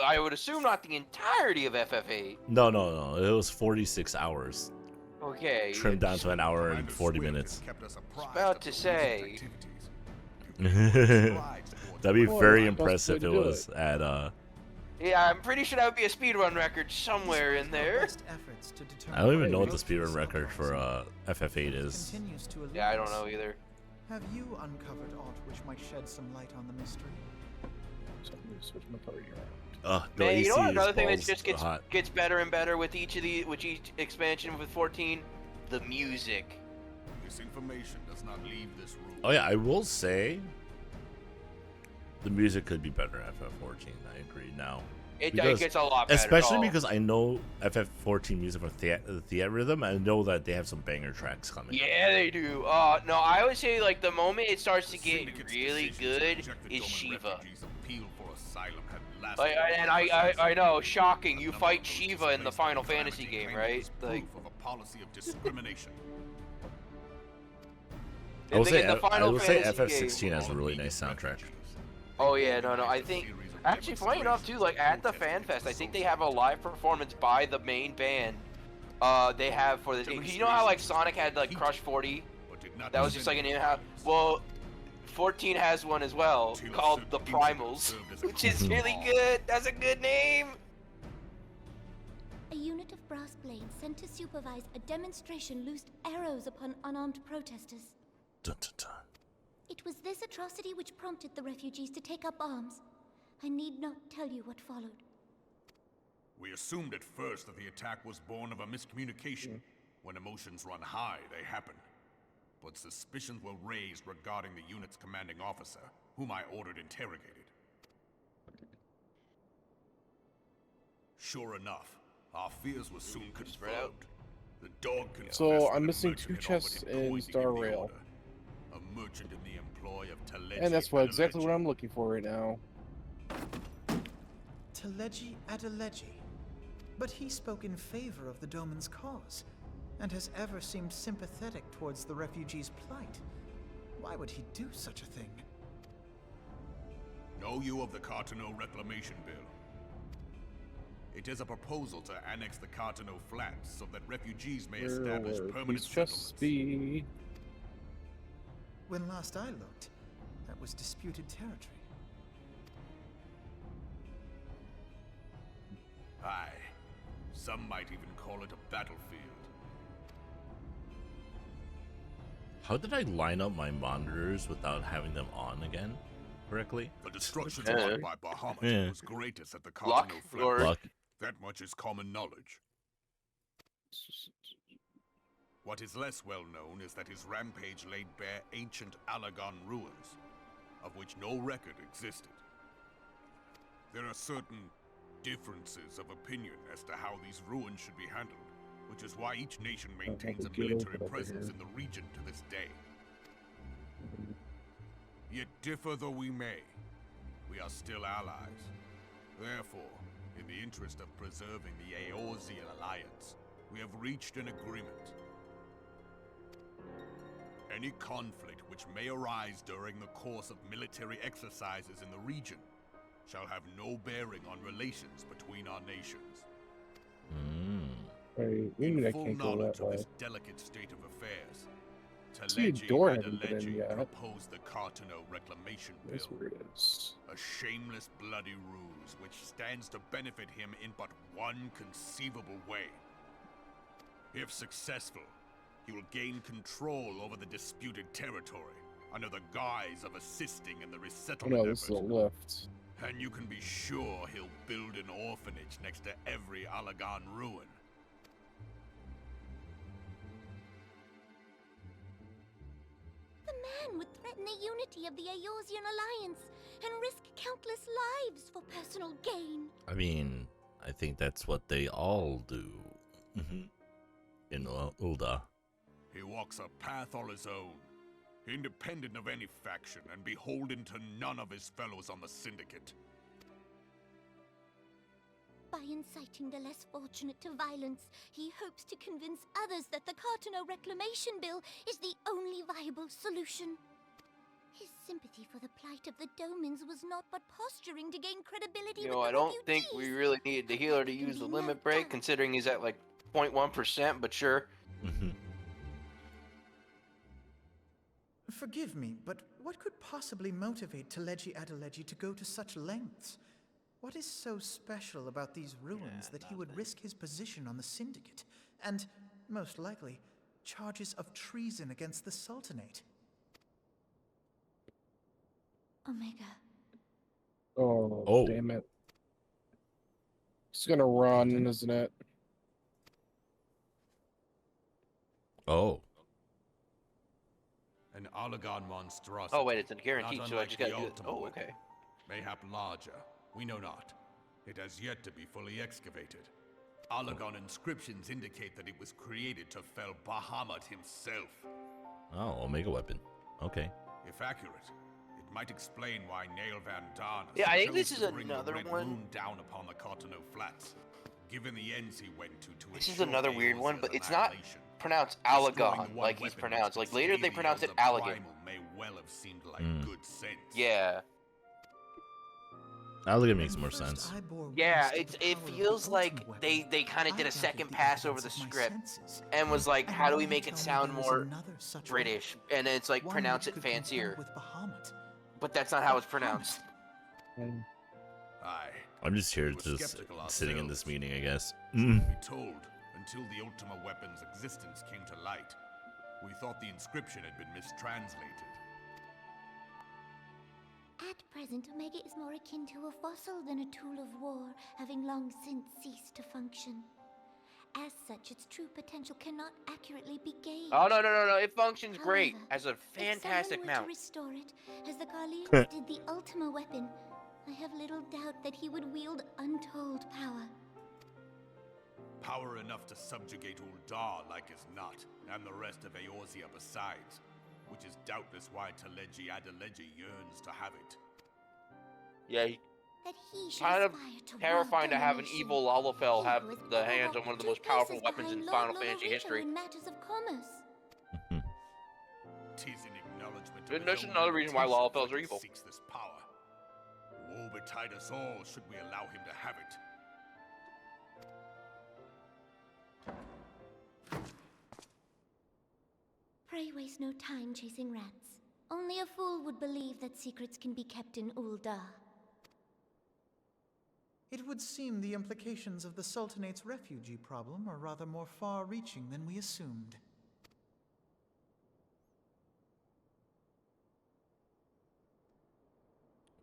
I would assume not the entirety of FF8. No, it was 46 hours. Okay. Trimmed down to an hour and 40 minutes. I was about to say. That'd be very impressive if it was at Yeah, I'm pretty sure that would be a speedrun record somewhere in there. I don't even know what the speedrun record for FF8 is. Yeah, I don't know either. Have you uncovered aught which might shed some light on the mystery? Man, you know what, another thing that just gets better and better with each expansion with 14? The music. This information does not leave this room. Oh yeah, I will say the music could be better at FF14. I agree now. It gets a lot better. Especially because I know FF14 music from Theatrhythm, and I know that they have some banger tracks coming. Yeah, they do. No, I would say like the moment it starts to get really good is Shiva. I know, shocking. You fight Shiva in the Final Fantasy game, right? Like, of a policy of discrimination. I would say FF16 has a really nice soundtrack. Oh yeah, no, I think actually funny enough too, like at the Fan Fest, I think they have a live performance by the main band. They have for this game. You know how like Sonic had like Crush 40? That was just like an in-house. Well, 14 has one as well called the Primals, which is really good. That's a good name. A unit of brass blades sent to supervise a demonstration loosed arrows upon unarmed protesters. Dun, dun, dun. It was this atrocity which prompted the refugees to take up arms. I need not tell you what followed. We assumed at first that the attack was born of a miscommunication. When emotions run high, they happen. But suspicions were raised regarding the unit's commanding officer, whom I ordered interrogated. Sure enough, our fears were soon confirmed. The dog confessed So I'm that a missing merchant 2 had chests offered to in poison Star the Rail. order. A merchant in the employ of Teleji And that's exactly what I'm looking for right now. Teleji Adeleji. But he spoke in favor of the Doman's cause, and has ever seemed sympathetic towards the refugees' plight. Why would he do such a thing? Know you of the Cartano Reclamation Bill? It is a proposal to annex the Cartano Flats so that refugees may establish permanent settlements. When last I looked, that was disputed territory. Aye. Some might even call it a battlefield. How did I line up my monitors without having them on again correctly? The destruction wrought by Bahamut was greatest at the Cartano Flats. That much is common knowledge. What is less well known is that his rampage laid bare ancient Alagon ruins, of which no record existed. There are certain differences of opinion as to how these ruins should be handled, which is why each nation maintains a military presence in the region to this day. Yet differ though we may, we are still allies. Therefore, in the interest of preserving the Eorzean alliance, we have reached an agreement. Any conflict which may arise during the course of military exercises in the region shall have no bearing on relations between our nations. Wait, In maybe I full can't go knowledge that of way. this delicate state of affairs, See, Taleji door hasn't been in Adeleji yet. proposed the Cartano Reclamation This Bill, where it is. a shameless bloody ruse which stands to benefit him in but one conceivable way. If successful, he will gain control over the disputed territory under the guise of assisting in the Oh resettlement no, this is a effort. lift. And you can be sure he'll build an orphanage next to every Alagan ruin. The man would threaten the unity of the Eorzean Alliance and risk countless lives for personal gain. I mean, I think that's what they all do. In Ulda. He walks a path all his own, independent of any faction and beholden to none of his fellows on the Syndicate. By inciting the less fortunate to violence, he hopes to convince others that the Cartano Reclamation Bill is the only viable solution. His sympathy for the plight of the Domans was not but posturing to gain credibility You with know, the I don't think we refugees. really needed the healer to use the limit break, considering he's at like 0.1%, but sure. Forgive me, but what could possibly motivate Taleji Adeleji to go to such lengths? What is so special about these ruins that he would risk his position on the Syndicate, and, most likely, charges of treason against the Sultanate? Omega. Oh, damn it. It's gonna run, isn't it? Oh. An Alagan monstrosity. Oh wait, it's a guarantee, not so I just unlike gotta the do it. Ultima Oh, weapon. okay. Mayhap larger, we know not. It has yet to be fully excavated. Alagan inscriptions indicate that it was created to fell Bahamut himself. Oh, Omega weapon. Okay. If accurate, it might explain why Nail Van Darnus Yeah, I think chose this is to bring another the Red one. Rune down upon the Cartano Flats, given the ends he went to This is ensure another weird one, Eorzean but it's not annihilation. pronounced Destroying Alagon one like he's weapon pronounced. which Like later they could pronounce it save the Allagan. primal may well have seemed like good sense. Yeah. Allagan makes more sense. Yeah, it feels like they kind of did a second pass over the script and was like, how do we make it sound more British? And then it's like, pronounce it fancier. But that's not how it's pronounced. Aye. I'm just here We were just skeptical sitting in this ourselves. meeting, I guess. Truth be told, until the Ultima weapon's existence came to light, we thought the inscription had been mistranslated. At present, Omega is more akin to a fossil than a tool of war, having long since ceased to function. As such, its true potential cannot accurately be gauged. Oh, no, it functions great However, as a fantastic if someone were mount. to restore it, as the Carlians did the Ultima weapon, I have little doubt that he would wield untold power. Power enough to subjugate Uldar like as not, and the rest of Eorzea besides, which is doubtless why Taleji Adeleji yearns to have it. Yeah, That he should kind of aspire to terrifying to world have an domination. evil Lalafell He have who has the ever hands on walked one of the two most powerful paces weapons in behind Final Lord Fantasy Lorito history. in matters of commerce. Tis in acknowledgement of There's his own another reason why limitations Lalafells that are he evil. seeks this power. Woe betide us all should we allow him to have it. Pray waste no time chasing rats. Only a fool would believe that secrets can be kept in Ulda. It would seem the implications of the Sultanate's refugee problem are rather more far-reaching than we assumed.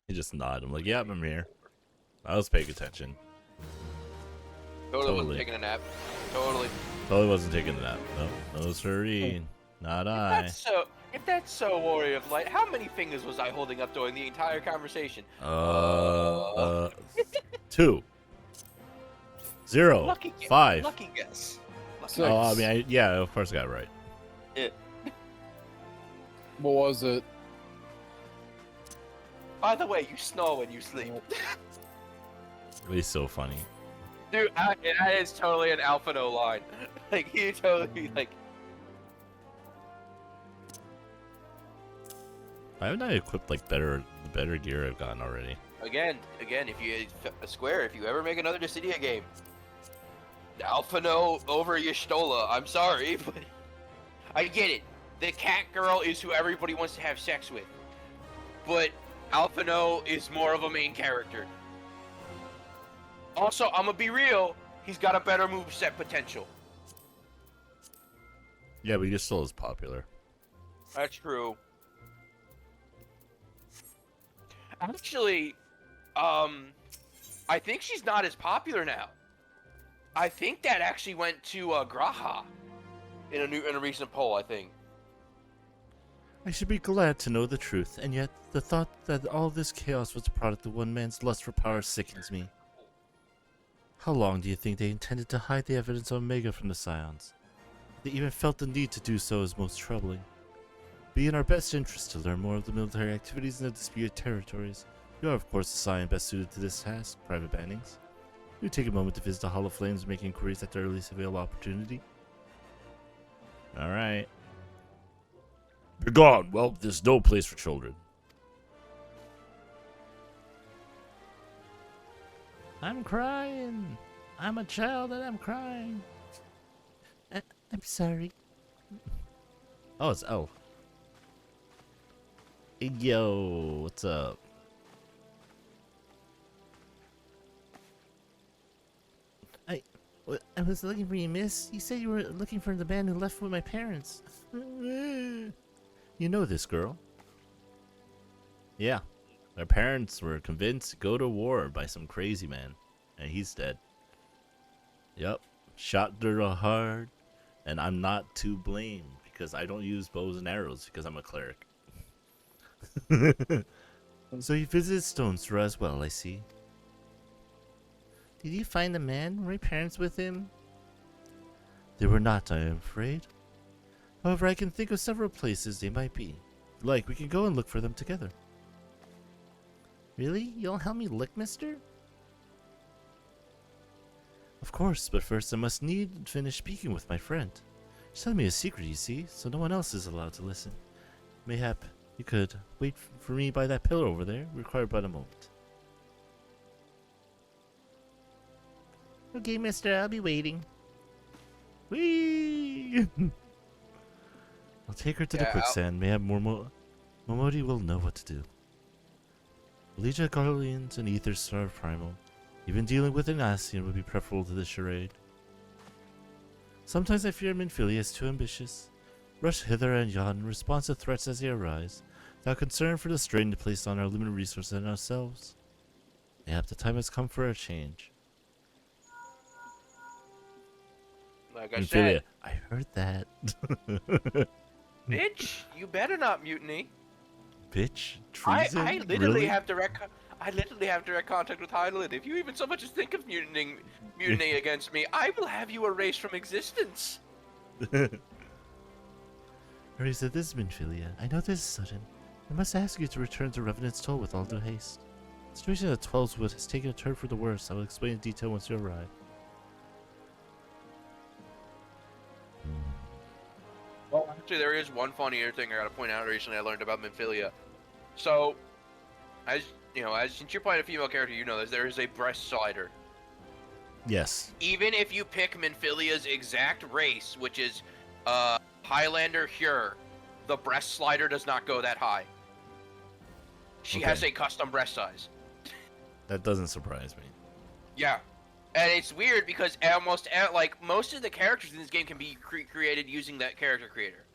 He just nodded. I'm like, yep, I'm here. I was paying attention. Totally wasn't taking a nap. Totally. Totally wasn't taking a nap. No, sorry. Not I. If that's so Warrior of Light, how many fingers was I holding up during the entire conversation? 2 0 Lucky 5. Lucky guess. Lucky Six. Oh, I mean, yeah, of course I got it right. Yeah. What was it? By the way, you snore when you sleep. It's so funny. Dude, that is totally an Alphino line. Like, he totally, like... Why haven't I equipped like better gear I've gotten already? Again, if you... Square, if you ever make another Dissidia game, Alphino over Y'shtola. I'm sorry, but I get it. The cat girl is who everybody wants to have sex with, but Alphino is more of a main character. Also, I'm gonna be real. He's got a better moveset potential. Yeah, but Y'shtola is popular. That's true. Actually, I think she's not as popular now. I think that actually went to Graha in a recent poll, I think. I should be glad to know the truth, and yet the thought that all this chaos was a product of one man's lust for power sickens me. How long do you think they intended to hide the evidence of Omega from the Scions? They even felt the need to do so is most troubling. Be in our best interest to learn more of the military activities in the disputed territories. You are, of course, the Scion best suited to this task, Private Bannings. You take a moment to visit the Hall of Flames and make inquiries at the earliest available opportunity. Alright. You're gone. Well, there's no place for children. I'm crying. I'm a child and I'm crying. I'm sorry. Oh, it's L. Hey, yo, what's up? I was looking for you, miss. You said you were looking for the man who left with my parents. You know this girl? Yeah. Their parents were convinced to go to war by some crazy man. And he's dead. Yep. Shot her hard. And I'm not to blame. Because I don't use bows and arrows. Because I'm a cleric. So you visited Stonesthrow as well, I see. Did you find the man? Were my parents with him? They were not, I am afraid. However, I can think of several places they might be. If you like, we can go and look for them together. Really? You'll help me look, mister? Of course, but first I must finish speaking with my friend. She's telling me a secret, you see, so no one else is allowed to listen. Mayhap you could wait for me by that pillar over there. Required but a moment. Okay, mister, I'll be waiting. Whee! I'll take her to the quicksand. Mayhap Momodi will know what to do. Legia Guardians and Ether Star Primal. Even dealing with an Ascian would be preferable to the charade. Sometimes I fear Minfilia is too ambitious. Rush hither and yon in response to threats as they arise, without concern for the strain placed on our limited resources and ourselves. Mayhap the time has come for a change. Like I Minfilia, said, I heard that. bitch, you better not mutiny. Bitch, treason. I literally really? have direct contact with Hydaelyn. If you even so much as think of mutiny against me, I will have you erased from existence. Hurry said this, Minfilia. I know this is sudden. I must ask you to return to Revenant's Toll with all due haste. The situation at 12's Wood has taken a turn for the worse. I will explain in detail once you arrive. Well, actually, there is one funnier thing I gotta point out recently I learned about Minfilia. So, since you're playing a female character, you know this, there is a breast slider. Yes. Even if you pick Minfilia's exact race, which is Highlander Hure, the breast slider does not go that high. She has a custom breast size. That doesn't surprise me. Yeah. And it's weird because most of the characters in this game can be created using that character creator.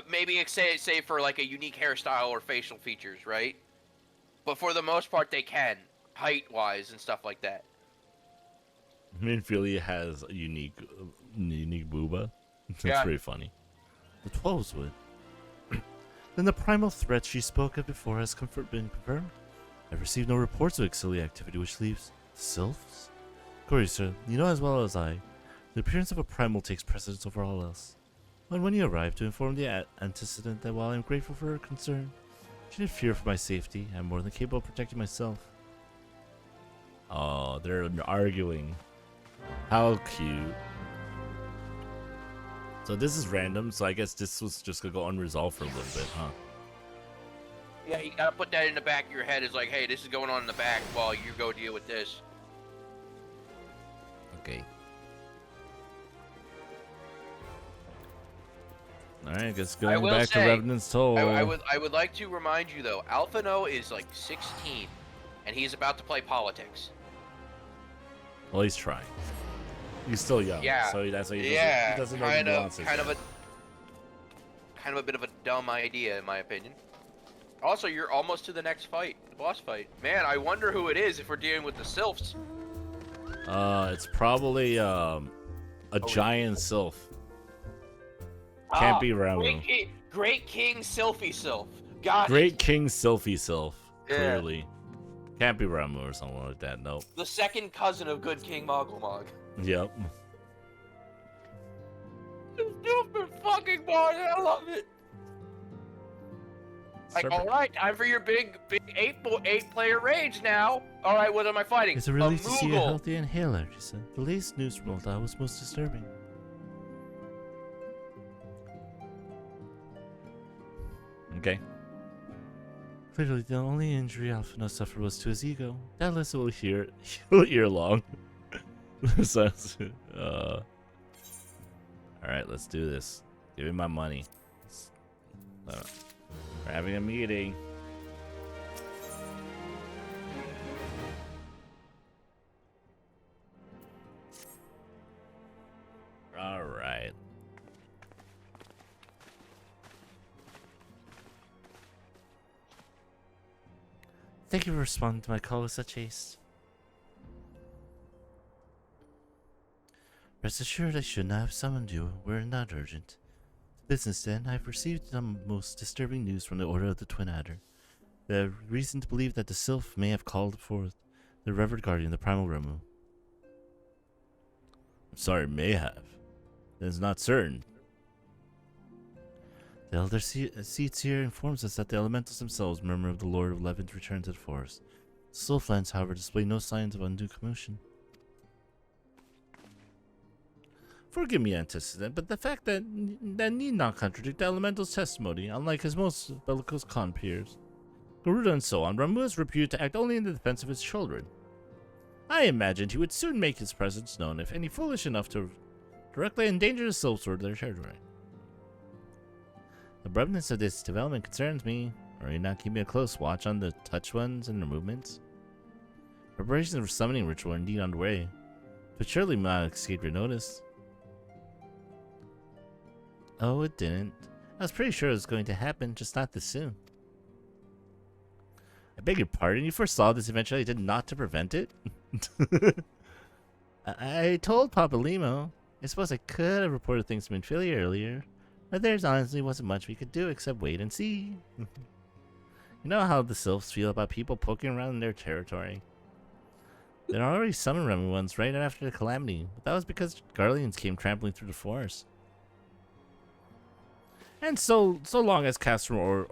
Maybe say for like a unique hairstyle or facial features, right? But for the most part, they can, height-wise and stuff like that. Minfilia has a unique booba. That's pretty funny. The 12's Wood. Then the primal threat she spoke of before has been confirmed. I've received no reports of auxiliary activity, which leaves sylphs. Corey, sir, you know as well as I, the appearance of a primal takes precedence over all else. When you arrived to inform the antecedent that while I am grateful for her concern, she didn't fear for my safety. I'm more than capable of protecting myself. Oh, they're arguing. How cute. So this is random, so I guess this was just gonna go unresolved for a little bit, huh? Yeah, you gotta put that in the back of your head. It's like, hey, this is going on in the back while you go deal with this. Okay. Alright, guess I going will back to say, Revenant's Toll. I would like to remind you though, Alphino is like 16, and he's about to play politics. Well, he's trying. He's still young. Yeah. So that's why he doesn't know kind the of nuances a bit of a dumb idea in my opinion. Also, you're almost to the next fight, the boss fight. Man, I wonder who it is if we're dealing with the sylphs. It's probably a giant sylph. Can't be Ramu. Great King Sylphie Sylph. Got Great it. King Sylphie Sylph. Yeah. Clearly. Can't be Ramu or something like that. Nope. The second cousin of good King Mogulmog. Yep. Stupid fucking boss, I love it. Like, all right, time for your big 8-player rage now. All right, what am I fighting? It's a relief to see a Moogle. healthy inhaler, she said. The latest news from Ulta was most disturbing. Okay. Clearly, the only injury Alphino suffered was to his ego. Doubtless it will heal long. So, alright, let's do this. Give me my money. We're having a meeting. Alright. Thank you for responding to my call with such haste. Rest assured I should not have summoned you were it not urgent. Business then, I have received the most disturbing news from the Order of the Twin Adder. There is reason to believe that the Sylph may have called forth the revered guardian, the Primal Remu. I'm sorry, may have. That is not certain. The Elder Seats here informs us that the elementals themselves murmur of the Lord of Levin's return to the forest. The Sylphlands, however, display no signs of undue commotion. Forgive me, antecedent, but the fact that need not contradict the elemental's testimony, unlike his most bellicose compeers. Garuda and so on, Ramu is reputed to act only in the defense of his children. I imagined he would soon make his presence known if any foolish enough to directly endanger the Sylphs or their territory. The breadness of this development concerns me. Are you not keeping a close watch on the touch ones and their movements? Preparations for summoning ritual are indeed underway, but surely not escape your notice. Oh, it didn't. I was pretty sure it was going to happen, just not this soon. I beg your pardon, you foresaw this eventually did not to prevent it? I told Papa Limo. I suppose I could have reported things to Minfilia earlier, but there's honestly wasn't much we could do except wait and see. You know how the Sylphs feel about people poking around in their territory. There are already summoned Remu ones right after the calamity, but that was because Guardians came trampling through the forest. And so long as Castro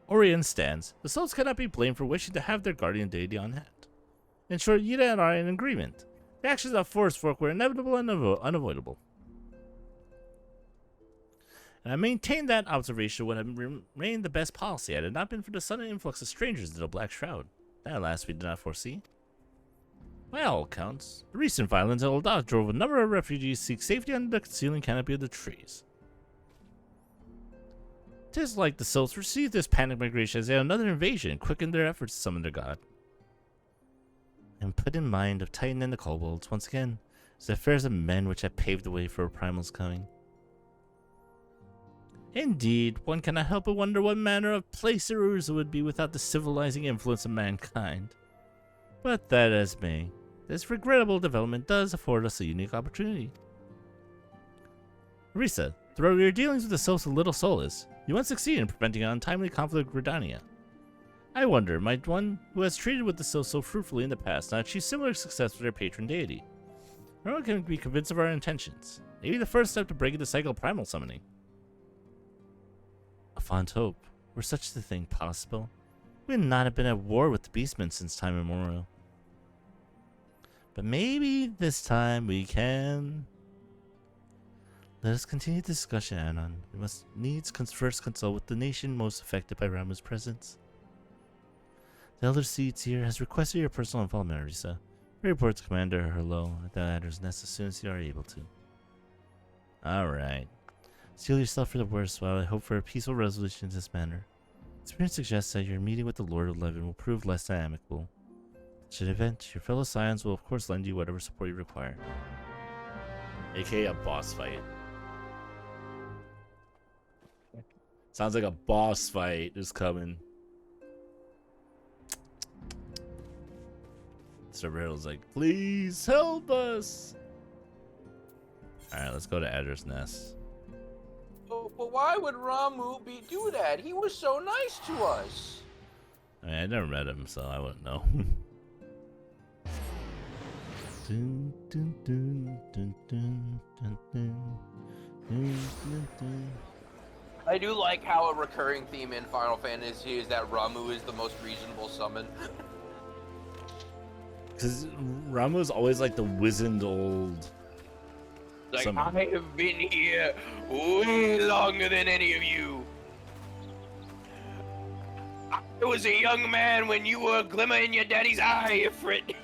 Orion stands, the Sylphs cannot be blamed for wishing to have their guardian deity on hand. In short, Yida and I are in agreement. The actions of Forest Folk were inevitable and unavoidable. And I maintain that observation would have remained the best policy had it not been for the sudden influx of strangers into the Black Shroud. That last we did not foresee. By all accounts, the recent violence at Ul'dah drove a number of refugees seek safety under the concealing canopy of the trees. 'Tis like the Sylphs received this panic migration as yet another invasion and quickened their efforts to summon their god. And put in mind of Titan and the Kobolds once again, as the affairs of men which have paved the way for a primal's coming. Indeed, one cannot help but wonder what manner of place Eruza would be without the civilizing influence of mankind. But that as may, this regrettable development does afford us a unique opportunity. Arisa, through your dealings with the Sylphs of Little Solace, you once succeeded in preventing an untimely conflict with Gridania. I wonder, might one who has treated with the Sylphs so fruitfully in the past not achieve similar success with their patron deity? No one can be convinced of our intentions. Maybe the first step to breaking the cycle of primal summoning. A fond hope. Were such a thing possible, we would not have been at war with the Beastmen since time immemorial. But maybe this time we can. Let us continue the discussion, Anon. We must needs first consult with the nation most affected by Ramu's presence. The Elder Seats here has requested your personal involvement, Arisa. Report to Commander Herlo at the Adder's Nest as soon as you are able to. Alright. Steel yourself for the worst while I hope for a peaceful resolution to this matter. Experience suggests that your meeting with the Lord of Levin will prove less than amicable. Should event, your fellow Scions will of course lend you whatever support you require. AKA a boss fight. Sounds like a boss fight is coming. Server's like, please help us. Alright, let's go to Adder's Nest. But why would Ramu do that? He was so nice to us. I mean, I never met him, so I wouldn't know. Dun, dun, dun, dun, dun, dun, dun, dun, dun, dun. I do like how a recurring theme in Final Fantasy is that Ramu is the most reasonable summon. Because Ramu is always like the wizened old. Like, summon. I have been here way longer than any of you. I was a young man when you were a glimmer in your daddy's eye, Ifrit.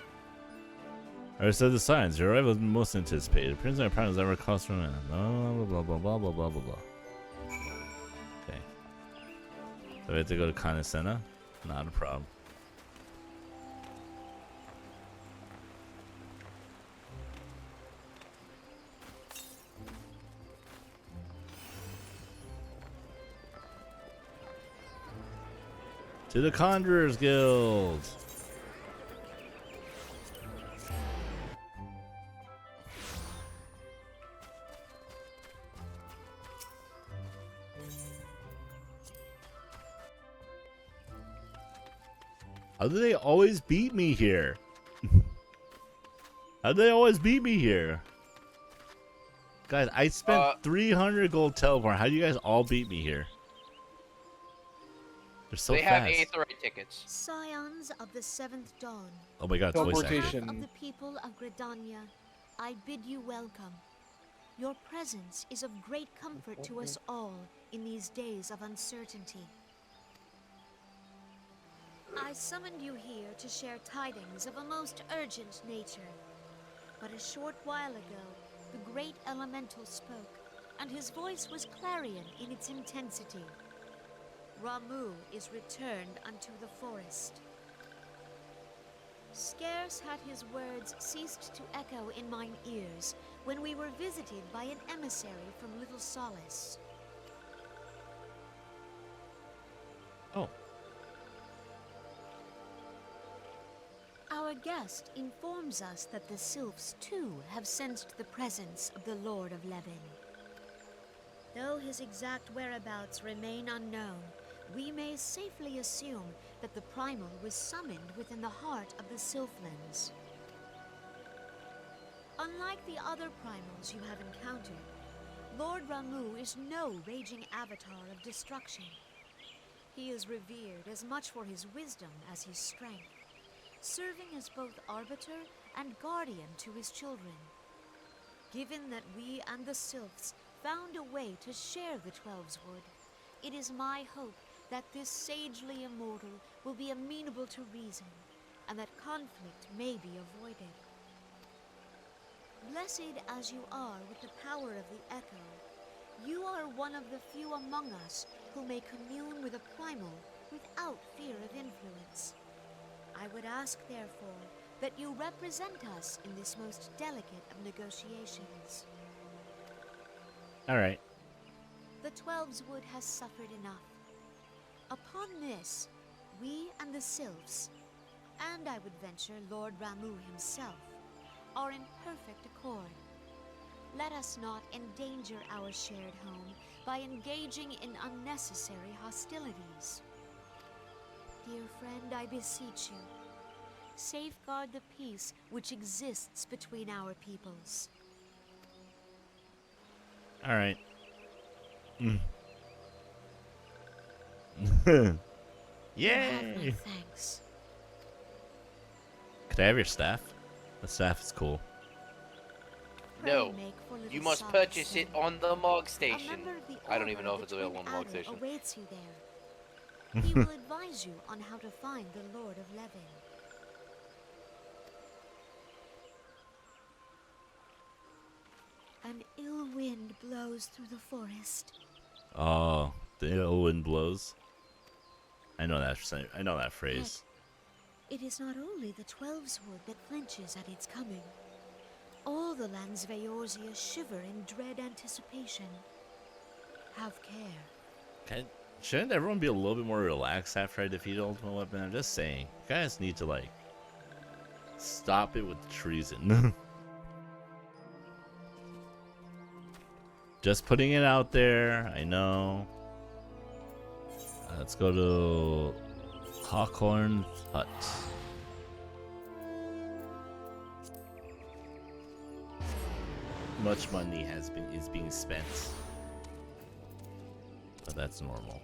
I said the signs. Your arrival was most anticipated. Prince and Prime has ever cost from it. Blah blah blah blah blah blah blah blah. Okay. So we have to go to Kanesena? Not a problem. To the Conjurers Guild. How do they always beat me here? How do they always beat me here? Guys, I spent 300 gold teleport. How do you guys all beat me here? They're so they fast. have Aetheryte tickets. Scions of the Seventh Dawn. Oh my god, it's voice acting. Teleportation. Of the people of Gridania, I bid you welcome. Your presence is of great comfort to us all in these days of uncertainty. I summoned you here to share tidings of a most urgent nature. But a short while ago, the great elemental spoke, and his voice was clarion in its intensity. Ramu is returned unto the forest. Scarce had his words ceased to echo in mine ears when we were visited by an emissary from Little Solace. Oh. Our guest informs us that the Sylphs, too, have sensed the presence of the Lord of Levin. Though his exact whereabouts remain unknown, we may safely assume that the Primal was summoned within the heart of the Sylphlands. Unlike the other Primals you have encountered, Lord Ramu is no raging avatar of destruction. He is revered as much for his wisdom as his strength, serving as both arbiter and guardian to his children. Given that we and the Sylphs found a way to share the Twelves Wood, it is my hope that this sagely immortal will be amenable to reason, and that conflict may be avoided. Blessed as you are with the power of the Echo, you are one of the few among us who may commune with a Primal without fear of influence. I would ask, therefore, that you represent us in this most delicate of negotiations. All right. The Twelves Wood has suffered enough. Upon this, we and the Sylphs, and I would venture Lord Ramu himself, are in perfect accord. Let us not endanger our shared home by engaging in unnecessary hostilities. Dear friend, I beseech you, safeguard the peace which exists between our peoples. All right. You have Yay! my thanks. Could I have your staff? The staff is cool. Pray No, make for little you must Solace purchase it sake. on the Mog A Station. member of the I don't Order even know of if it's the available on Twin the Mog Adder Station. awaits you there. He will advise you on how to find the Lord of Levin. An ill wind wind blows through the forest. Oh, the wind blows. I know that. I know that phrase. It is not only the 12's wood that flinches at its coming. All the lands of Eorzea shiver in dread anticipation. Have care. Shouldn't everyone be a little bit more relaxed after I defeat Ultimate Weapon? I'm just saying. You guys need to, like, stop it with treason. Just putting it out there. I know. Let's go to Hawkhorn Hut. Much money is being spent, but that's normal.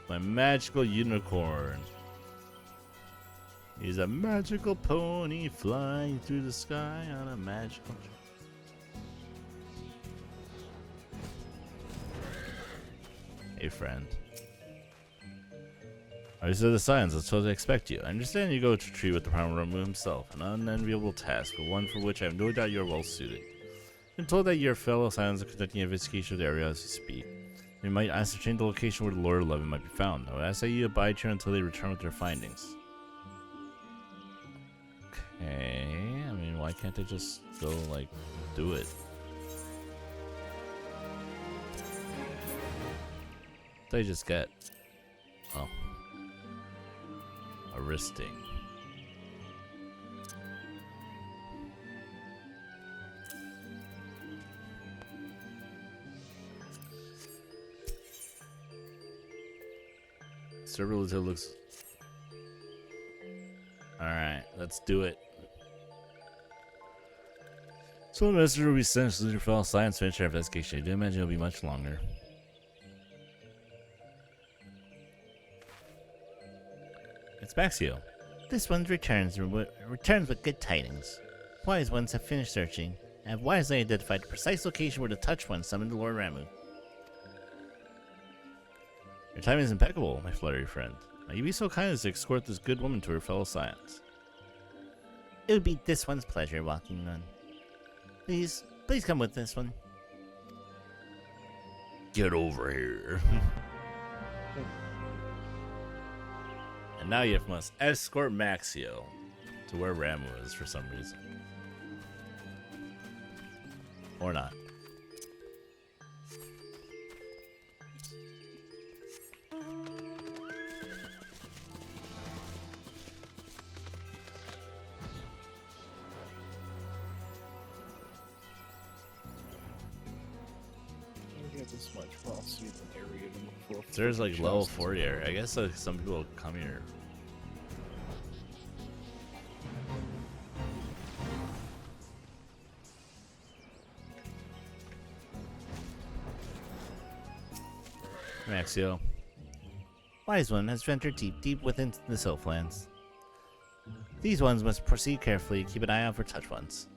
My magical unicorn. He's a magical pony flying through the sky on a magical journey. Hey, friend. These are the signs that's what I expect you. I understand you go to tree with the Primal Ramu himself, an unenviable task, but one for which I have no doubt you are well suited. I've been told that your fellow Silence are conducting an investigation of the area as you speak. They might ascertain the location where the Lord 11 might be found. I would ask that you abide here until they return with their findings. Okay, I mean, why can't they just go, like, do it? They just get... Oh. A wristing. Cerberluto looks... Alright, let's do it. So the messenger will be sent to your fellow science finish our investigation. I do imagine it'll be much longer. It's Maxio. This one returns with good tidings. Wise ones have finished searching and have wisely identified the precise location where the Touch One summoned Lord Ramu. Your timing is impeccable, my fluttery friend. Might you be so kind as to escort this good woman to her fellow science? It would be this one's pleasure, Walking Nun. Please come with this one. Get over here. And now you must escort Maxio to where Ramu is for some reason. Or not. This much, but I'll see the area before. There's like level 40 area. I guess some people come here. Maxio. Wise One has ventured deep within the Sylphlands. These ones must proceed carefully. Keep an eye out for Touch Ones.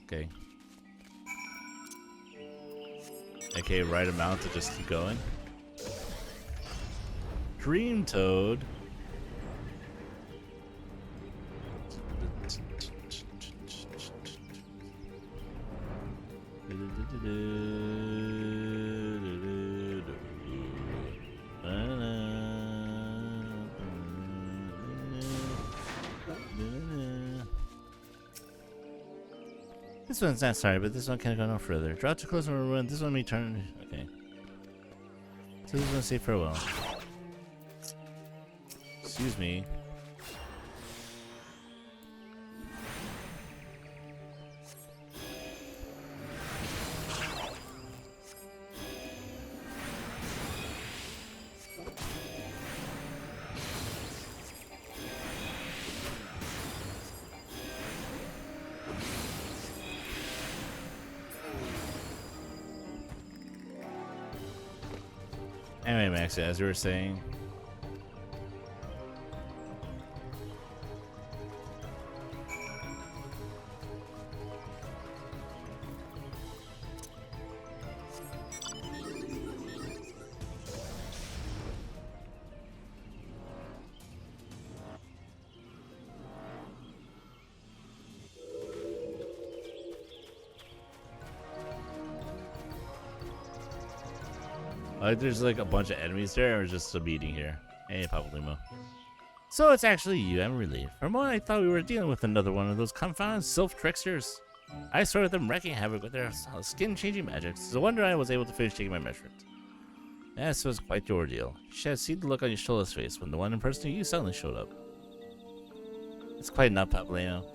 Okay. Okay, right amount to just keep going. Dream Toad. This one's not sorry, but this one can't go no further. Draw too close and ruin. This one may turn. Okay. So this one say farewell. Excuse me. Anyway, Max, as you were saying, There's like a bunch of enemies there, or just a meeting here. Hey, Papa Limo. So it's actually you. I'm relieved. For a moment, I thought we were dealing with another one of those confounded sylph tricksters. I saw them wreaking havoc with their skin-changing magic. It's a wonder I was able to finish taking my measurement. This was quite the ordeal. You should have seen the look on your shoulders face when the one impersonating you suddenly showed up. It's quite enough, Pablino.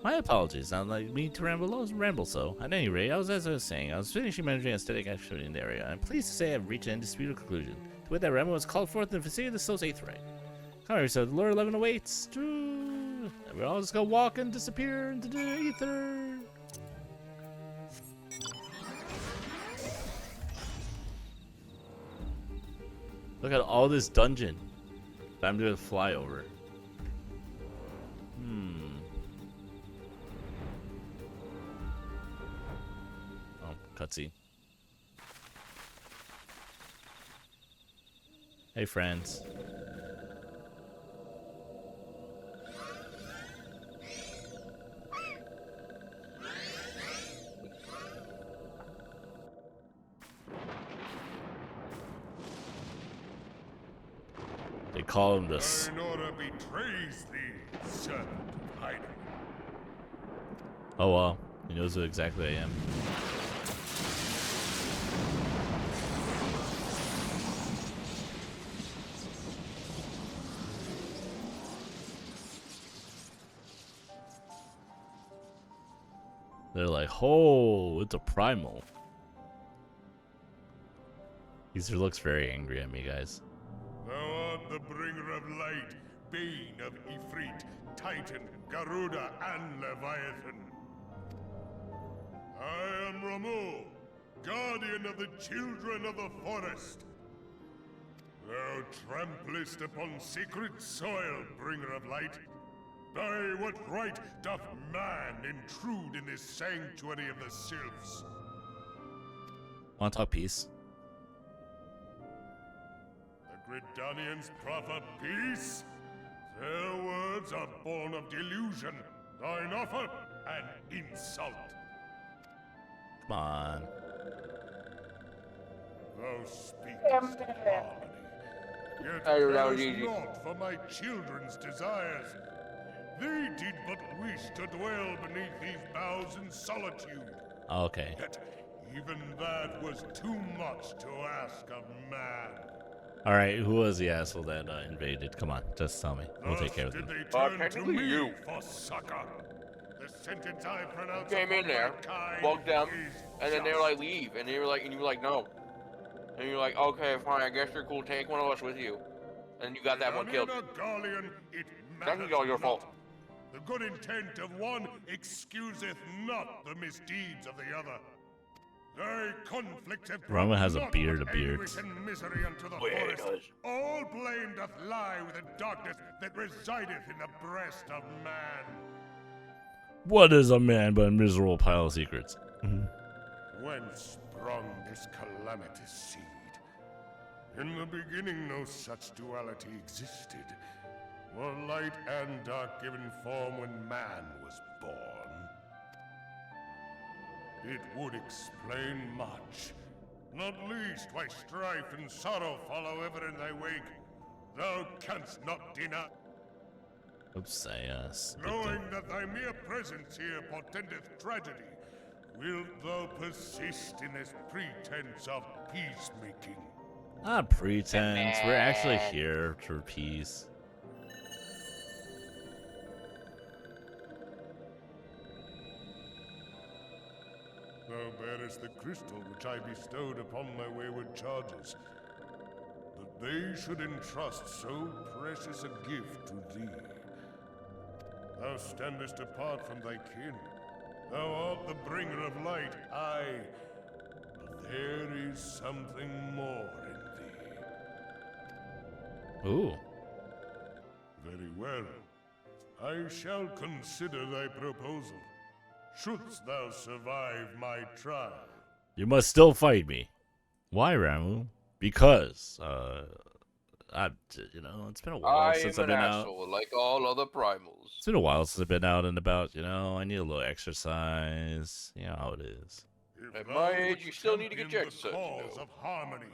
My apologies. Not like me to ramble so. At any rate, as I was saying, I was finishing managing aesthetic activity in the area. I'm pleased to say I've reached an indisputable conclusion. The way that ramble was called forth in the vicinity of the Soul's 8th ray. Alright, so the Lord 11 awaits. And we're all just gonna walk and disappear into the ether. Look at all this dungeon. I'm doing a flyover. Oh, cutscene. Hey, friends. They call him this. Nora betrays thee, servant of Hyde. Oh well, he knows who exactly I am. They're like, oh, it's a primal. He looks very angry at me, guys. Thou art the bringer of light, bane of Ifrit, Titan, Garuda, and Leviathan. I am Ramu, guardian of the children of the forest. Thou tramplest upon sacred soil, bringer of light. By what right doth man intrude in this sanctuary of the sylphs? Want to talk peace? The Gridanians proffer peace? Their words are born of delusion, thine offer an insult. Come on. Thou speakest harmony, yet carest not for my children's desires. They did but wish to dwell beneath these boughs in solitude. Okay. Yet even that was too much to ask of man. Alright, who was the asshole that invaded? Come on, just tell me. We'll take care of them. They turn to me you for succor. The sentence I pronounce came in there, walked them, and then they were like, leave. And they were like, and you were like, no. And you're like, okay, fine, I guess you're cool. Take one of us with you. And you got that one killed. That's all your fault. The good intent of one excuseth not the misdeeds of the other. Thy conflicts have Rama has a not beard, but a beard. anguish and misery unto the Oh, yeah, he forest. does. All blame doth lie with the darkness that resideth in the breast of man. What is a man but a miserable pile of secrets? Whence sprung this calamitous seed? In the beginning no such duality existed. Were light and dark given form when man was born? It would explain much. Not least why strife and sorrow follow ever in thy wake. Thou canst not deny. Oops, Knowing that thy mere presence here portendeth tragedy, wilt thou persist in this pretense of peacemaking? Not pretense. We're actually here for peace. Thou bearest the crystal which I bestowed upon my wayward charges, that they should entrust so precious a gift to thee. Thou standest apart from thy kin. Thou art the bringer of light, aye, but there is something more in thee. Ooh. Very well. I shall consider thy proposal. Shouldst thou survive my trial. You must still fight me. Why, Ramu? Because, it's been a while since I've been out. Like all other primals. It's been a while since I've been out and about, I need a little exercise. You know how it is. If At thou my age, wouldst you still need to get your champion the exercise, cause of harmony,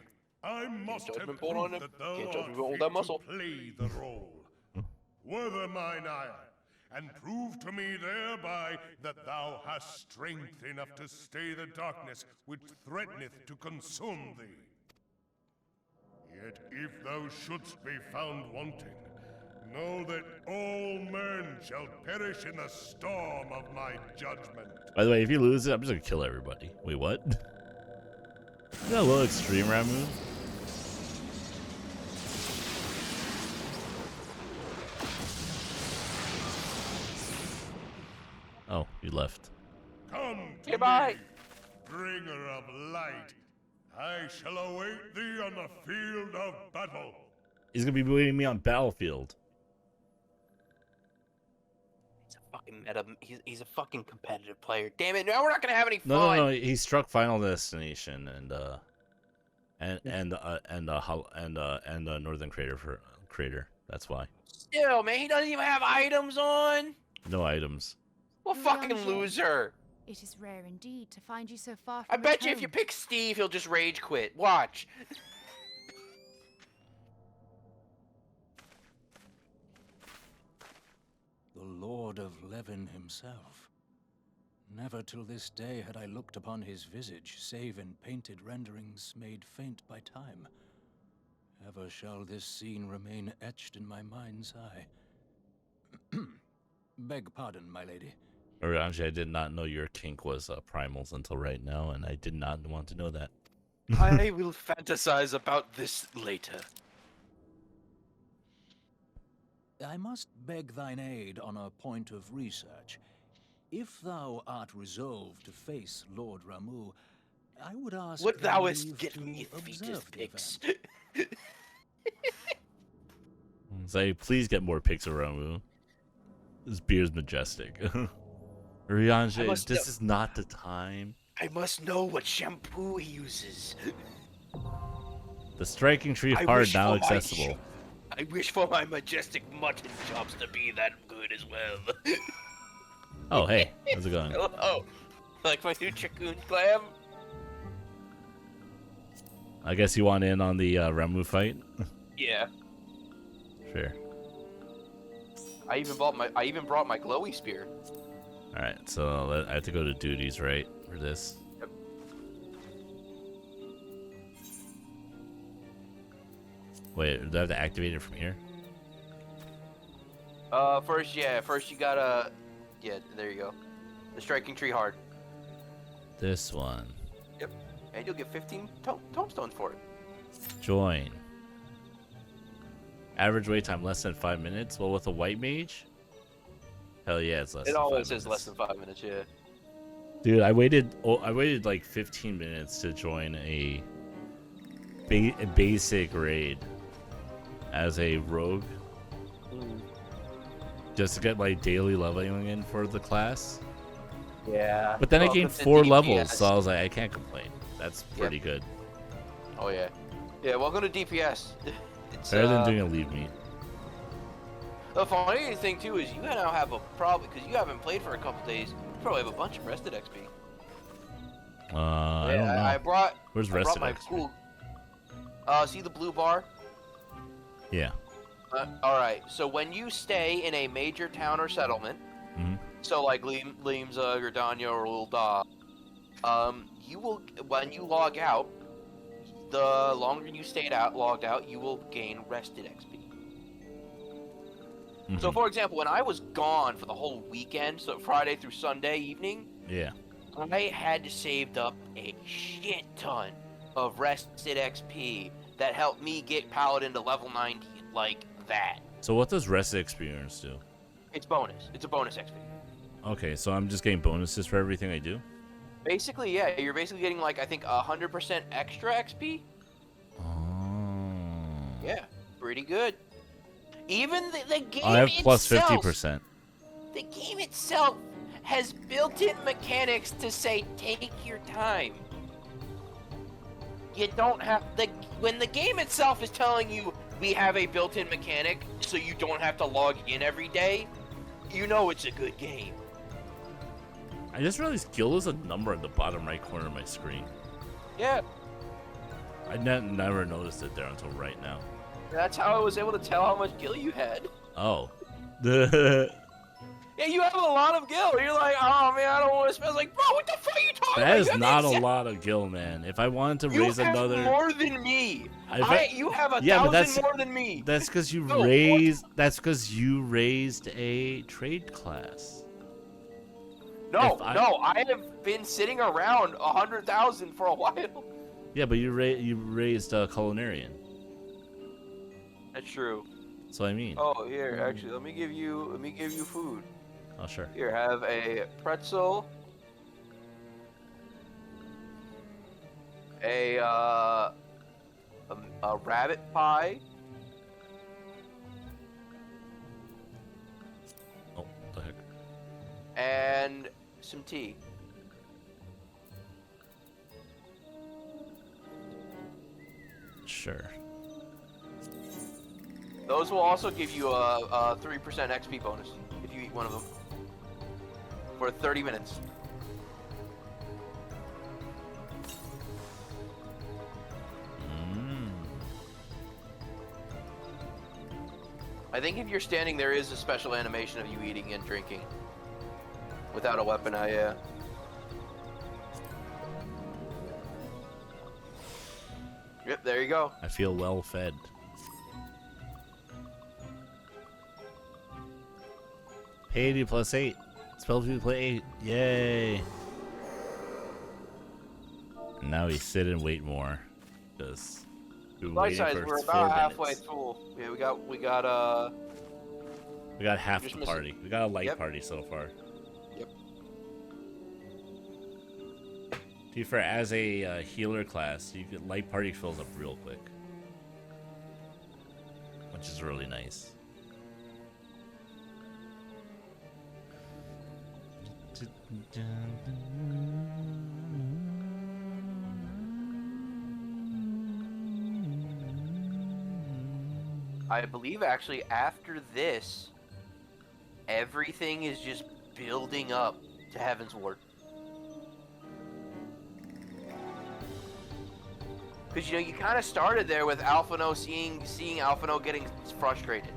I must have judgment bolt on proof him. that thou Can't art judgment bolt fit that muscle. to play the role. Wither mine ire, and prove to me thereby that thou hast strength enough to stay the darkness which threateneth to consume thee. Yet if thou shouldst be found wanting, know that all men shall perish in the storm of my judgment. By the way, if you lose it, I'm just gonna kill everybody. Wait, what? Is that a little extreme, Ramu? Oh, you left. Come to Goodbye. me, bringer of light. I shall await thee on the field of battle. He's gonna be waiting me on Battlefield. He's a fucking meta. He's a fucking competitive player. Damn it! Now we're not gonna have any fun. No. He struck Final Destination and Northern Crater. That's why. Still, man, he doesn't even have items on. No items. What fucking loser! It is rare indeed to find you so far from I bet you home. if you pick Steve, he'll just rage quit. Watch. The Lord of Levin himself. Never till this day had I looked upon his visage, save in painted renderings made faint by time. Ever shall this scene remain etched in my mind's eye. Beg pardon, my lady. Orange, I did not know your kink was primals until right now, and I did not want to know that. I will fantasize about this later. I must beg thine aid on a point of research. If thou art resolved to face Lord Ramu, I would ask Would thy thouest leave get to me fetus observe the pics? event. Say, please get more pics of Ramu. This beer's majestic. Riange, this is not the time. I must know what shampoo he uses. The striking tree hard now accessible. I wish for my majestic mutton chops to be that good as well. Oh, hey, how's it going? Hello. Like my new Chikun clam? I guess you want in on the Ramu fight? Yeah. Sure. I even brought my glowy spear. All right, so I have to go to duties, right, for this? Yep. Wait, do I have to activate it from here? First you gotta, there you go. The striking tree hard. This one. Yep. And you'll get 15 tomestones for it. Join. Average wait time less than 5 minutes. Well, with a white mage, hell yeah, it's less. It than always 5 says minutes. less than 5 minutes. Yeah. Dude, I waited like 15 minutes to join a basic raid as a rogue, just to get my daily leveling in for the class. Yeah. But then I Well, gained with the 4 levels, DPS. so I was like, I can't complain. That's pretty good. Oh yeah. Yeah. Welcome to DPS. It's Better than doing a leave meet. The funny thing too is you now have a problem because you haven't played for a couple days. You probably have a bunch of rested XP. I don't know. I brought. Where's I brought rested my XP? cool. See the blue bar? Yeah. All right. So when you stay in a major town or settlement, so like Limza or Danya or Ul'dah, you will when you log out, the longer you stayed logged out, you will gain rested XP. So for example, when I was gone for the whole weekend, so Friday through Sunday evening, Yeah. I had saved up a shit ton of rested XP that helped me get Paladin to level 90 like that. So what does rested experience do? It's bonus. It's a bonus XP. Okay, so I'm just getting bonuses for everything I do? Basically, yeah, you're basically getting like I think 100% extra XP. Oh. Yeah, pretty good. Even the game I have plus itself, 50%. the game itself has built-in mechanics to say take your time. You don't have when the game itself is telling you we have a built-in mechanic so you don't have to log in every day, you know it's a good game. I just realized gil is a number at the bottom right corner of my screen. Yeah, I never noticed it there until right now. that's how I was able to tell how much gil you had. Oh. Yeah, you have a lot of gil. You're like, oh man, I don't want to spend. I was like, bro, what the fuck are you talking about? That is You have not the a exact- lot of gil, man. If I wanted to You raise have another... more than me. You have 1,000 more than me. That's because you No, raised... That's because you raised a trade class. No, I have been sitting around 100,000 for a while. Yeah, but you raised a culinarian. That's true. That's what I mean. Oh, here, actually, let me give you food. Oh, sure. Here, have a pretzel, a rabbit pie. Oh, what the heck? And some tea. Sure. Those will also give you a 3% XP bonus if you eat one of them for 30 minutes. I think if you're standing, there is a special animation of you eating and drinking without a weapon. Yeah. Yep, there you go. I feel well fed. Pay 80 plus 8. Spell 2 play 8. Yay. And now we sit and wait more. Because Light size, we're about halfway full. Yeah, we got half just the party. We got a light party so far. Yep. To be fair, as a healer class, you get light party fills up real quick, which is really nice. I believe actually after this, everything is just building up to Heaven's Ward. Because, you kind of started there with Alphino seeing Alphino getting frustrated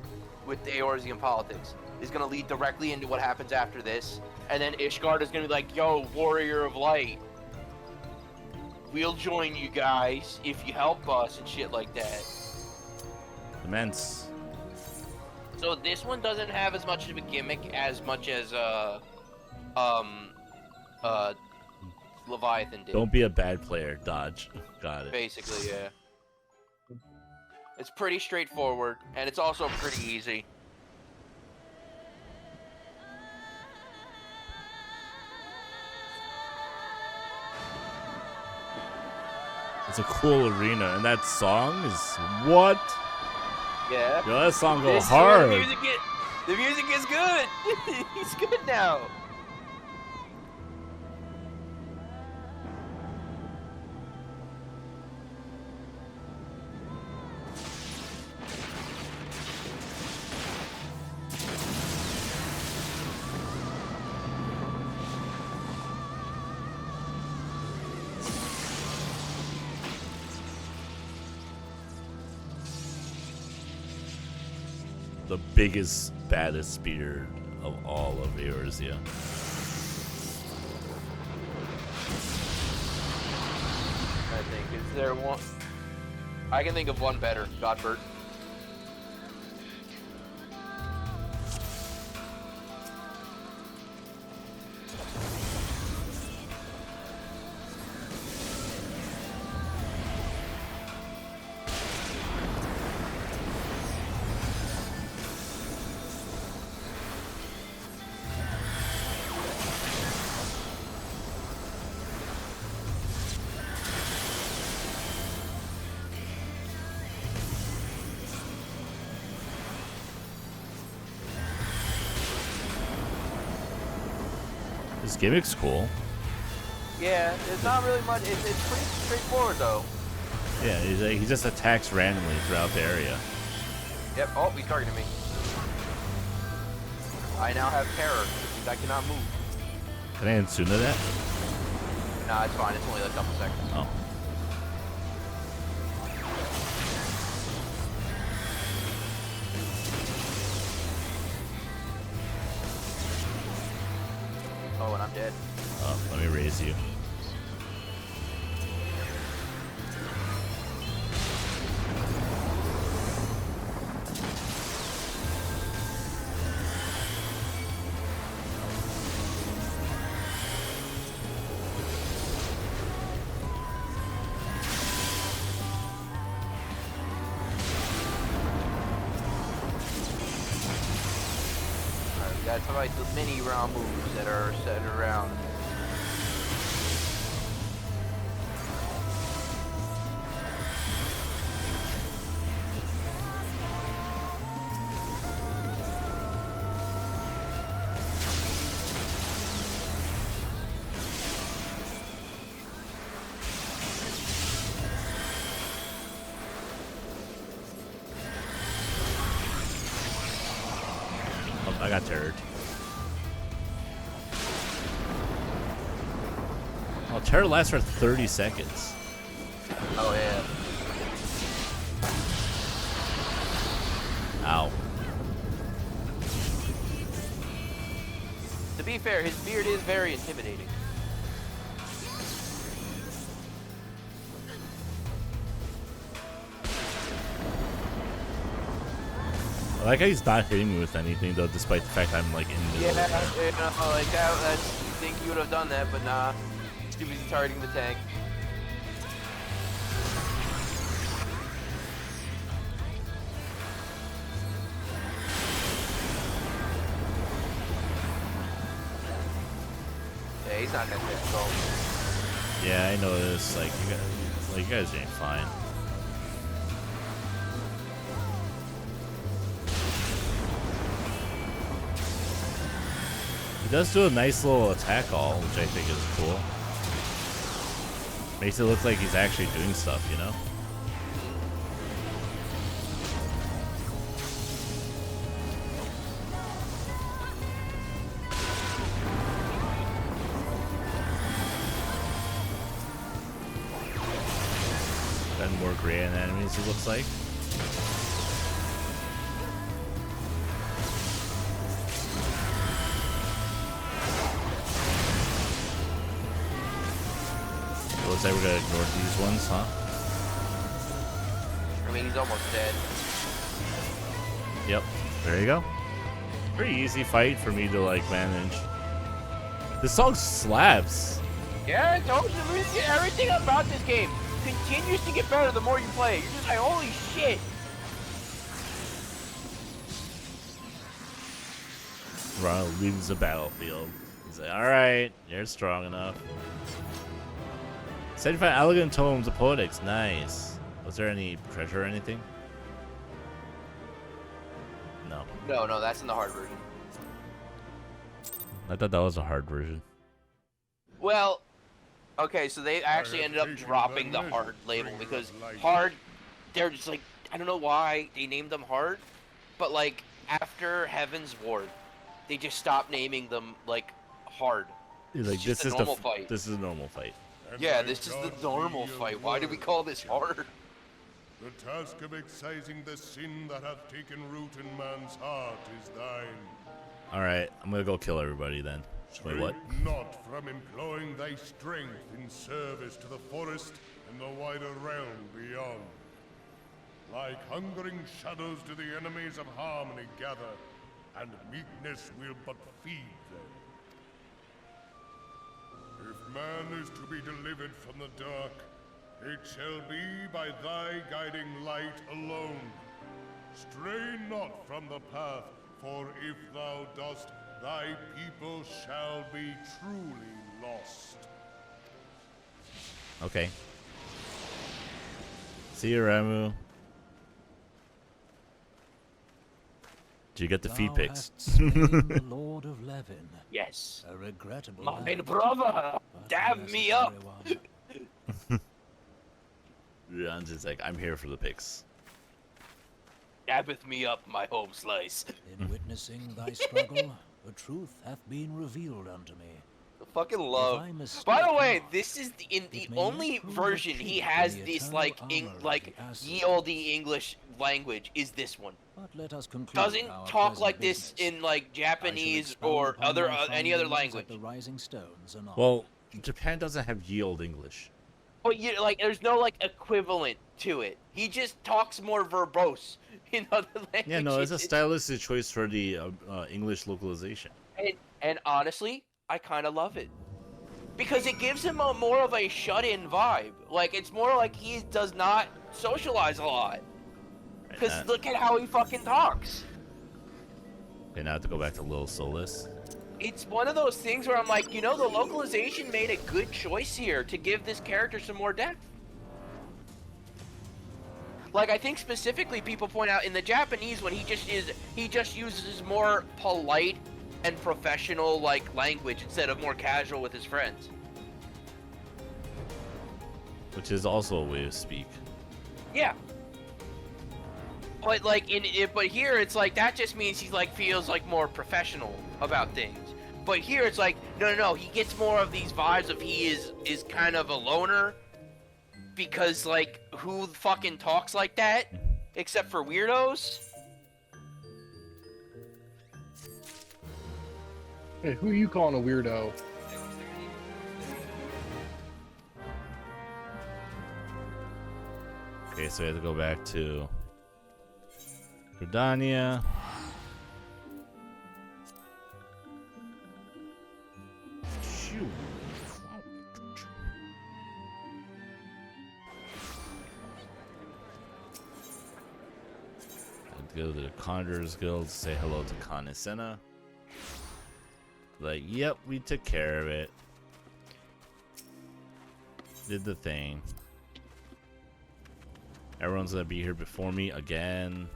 with the Eorzean politics. Is going to lead directly into what happens after this. And then Ishgard is going to be like, yo, Warrior of Light, we'll join you guys if you help us and shit like that. Immense. So this one doesn't have as much of a gimmick as much as Leviathan did. Don't be a bad player. Dodge. Got it. Basically, yeah. It's pretty straightforward, and it's also pretty easy. It's a cool arena, and that song is what? Yeah. Yo, that song goes This is hard. where the music is good. He's good now. The biggest, baddest spear of all of Eorzea. I think. Is there one? I can think of one better. Godbert. His gimmick's cool. Yeah, it's not really much. It's pretty straightforward though. Yeah, he just attacks randomly throughout the area. Yep. Oh, he's targeting me. I now have terror, which means I cannot move. Can I end sooner that? Nah, it's fine. It's only like a couple seconds. Oh. Oh, and I'm dead. Oh, let me raise you. That's like the mini round moves that are set around. Oh, I got turret. Oh, terror lasts for 30 seconds. Oh yeah. Ow. To be fair, his beard is very intimidating. I like how he's not hitting me with anything though, despite the fact I'm like in the middle. Yeah, of it. you know, like that. You think you would have done that, but nah. Too busy targeting the tank. Yeah, he's not that difficult. Yeah, I know this. Like you guys ain't fine. He does do a nice little attack all, which I think is cool. Makes it look like he's actually doing stuff, you know? Got more gray enemies, it looks like. Looks like we're gonna ignore these ones, huh? I mean, he's almost dead. Yep. There you go. Pretty easy fight for me to like manage. This song slaps. Yeah, I told you, everything about this game continues to get better the more you play. You're just like, holy shit. Ronald leaves the battlefield. He's like, alright, you're strong enough. 75 elegant tomes of poetics, nice. Was there any treasure or anything? No. No, that's in the hard version. I thought that was a hard version. Well, okay, so they actually ended up dropping the hard label because hard, they're just like, I don't know why they named them hard, but like after Heaven's Ward, they just stopped naming them like hard. Like this is a normal fight. This is a normal fight. Yeah, this is the normal fight. Why do we call this hard? The task of excising the sin that hath taken root in man's heart is thine. Alright, I'm gonna go kill everybody then. Wait, what? Shrink not from employing thy strength in service to the forest and the wider realm beyond. Like hungering shadows do the enemies of harmony gather, and meekness will but feed them. If man is to be delivered from the dark, it shall be by thy guiding light alone. Stray not from the path, for if thou dost, thy people shall be truly lost. Okay. See you, Ramu. Did you get the feed pics? The Lord of Levin. Yes. A regrettable My man, brother, but dab me up. one. Jan's is like, I'm here for the pics. Dabbeth me up, my home slice. In witnessing thy struggle, the truth hath been revealed unto me. fucking love. I mistake By the way, not, this is the may only yet prove a version he treat has in the this eternal like armor of the ye olde English language is this one. But let us conclude Doesn't our talk present like this business. in like I shall Japanese expound or upon other my any other findings language. at the Rising Stones anon. Well, Japan doesn't have yield English. But you like, there's no like equivalent to it. He just talks more verbose in other languages. Yeah, no, it's a stylistic choice for the English localization. And honestly, I kind of love it. Because it gives him a more of a shut-in vibe. Like, it's more like he does not socialize a lot. Because look at how he fucking talks. Okay, now I have to go back to Lil Solus. It's one of those things where I'm like, you know, the localization made a good choice here to give this character some more depth. Like, I think specifically people point out in the Japanese when he just uses more polite and professional like language instead of more casual with his friends. Which is also a way to speak. Yeah. But like but here it's like that just means he's like feels like more professional about things. But here it's like no, he gets more of these vibes of he is kind of a loner because like who fucking talks like that except for weirdos? Hey, who are you calling a weirdo? Okay, so we have to go back to Gridania. Shoot. I'd go to the Conjurer's Guild, say hello to Kanisena. Like, yep, we took care of it. Did the thing. Everyone's gonna be here before me again.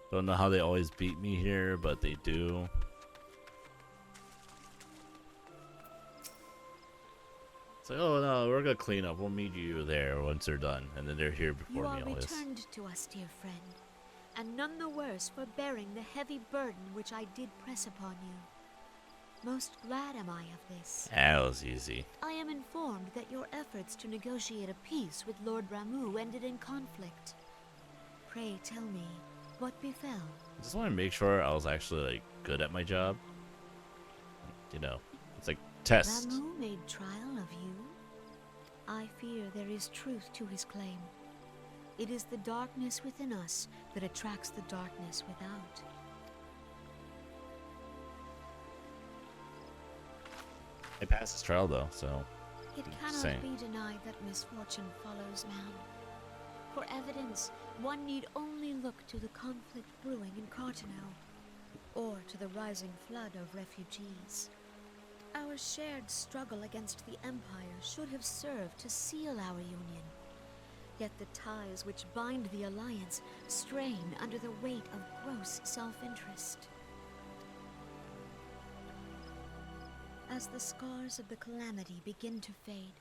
Don't know how they always beat me here, but they do. It's like, oh no, we're gonna clean up. We'll meet you there once they're done. And then they're here before You me are always. returned to us, dear friend, and none the worse for bearing the heavy burden which I did press upon you. Most glad am I of this. That was easy. I am informed that your efforts to negotiate a peace with Lord Ramu ended in conflict. Pray tell me, what befell? I just want to make sure I was actually like good at my job. You know, it's like test. Ramu made trial of you? I fear there is truth to his claim. It is the darkness within us that attracts the darkness without. I passed this trial though, so. It cannot be denied that misfortune follows man. For evidence, one need only look to the conflict brewing in Cartano, or to the rising flood of refugees. Our shared struggle against the Empire should have served to seal our union. Yet the ties which bind the Alliance strain under the weight of gross self-interest. As the scars of the calamity begin to fade,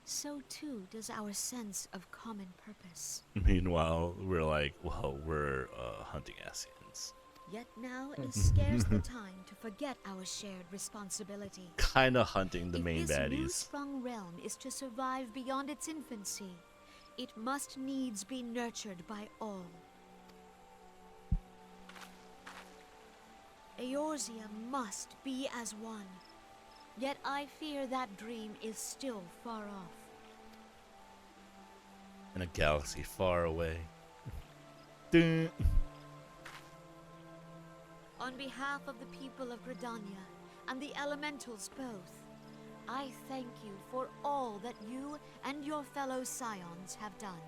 so too does our sense of common purpose. Meanwhile, we're like, well, we're hunting Asians. Yet now is scarce the time to forget our shared responsibility. Kinda hunting the main If this baddies. new-sprung realm is to survive beyond its infancy, it must needs be nurtured by all. Eorzea must be as one. Yet I fear that dream is still far off. In a galaxy far away. Dun. On behalf of the people of Gridania and the elementals both, I thank you for all that you and your fellow scions have done.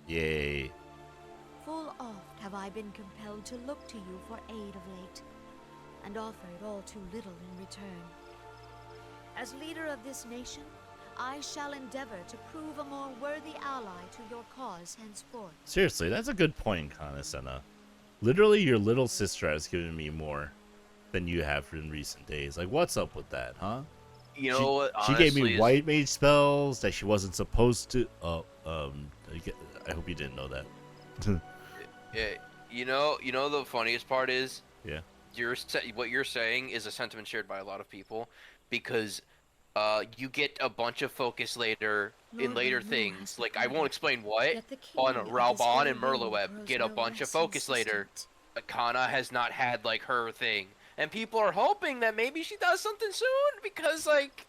Yay. Full oft have I been compelled to look to you for aid of late, and offered all too little in return. As leader of this nation, I shall endeavor to prove a more worthy ally to your cause henceforth. Seriously, that's a good point, Kanisena. Literally, your little sister has given me more than you have in recent days. Like, what's up with that, huh? You know what? She gave me white mage spells that she wasn't supposed to. I hope you didn't know that. Yeah, you know the funniest part is. Yeah. what you're saying is a sentiment shared by a lot of people, because you get a bunch of focus later in Lord later Rameau things. has Like, I won't departed, explain what yet the on king of this Raubon very and hall Merloweb grows get a no bunch of less focus later. insistent. But Kana has not had like her thing, and people are hoping that maybe she does something soon, because like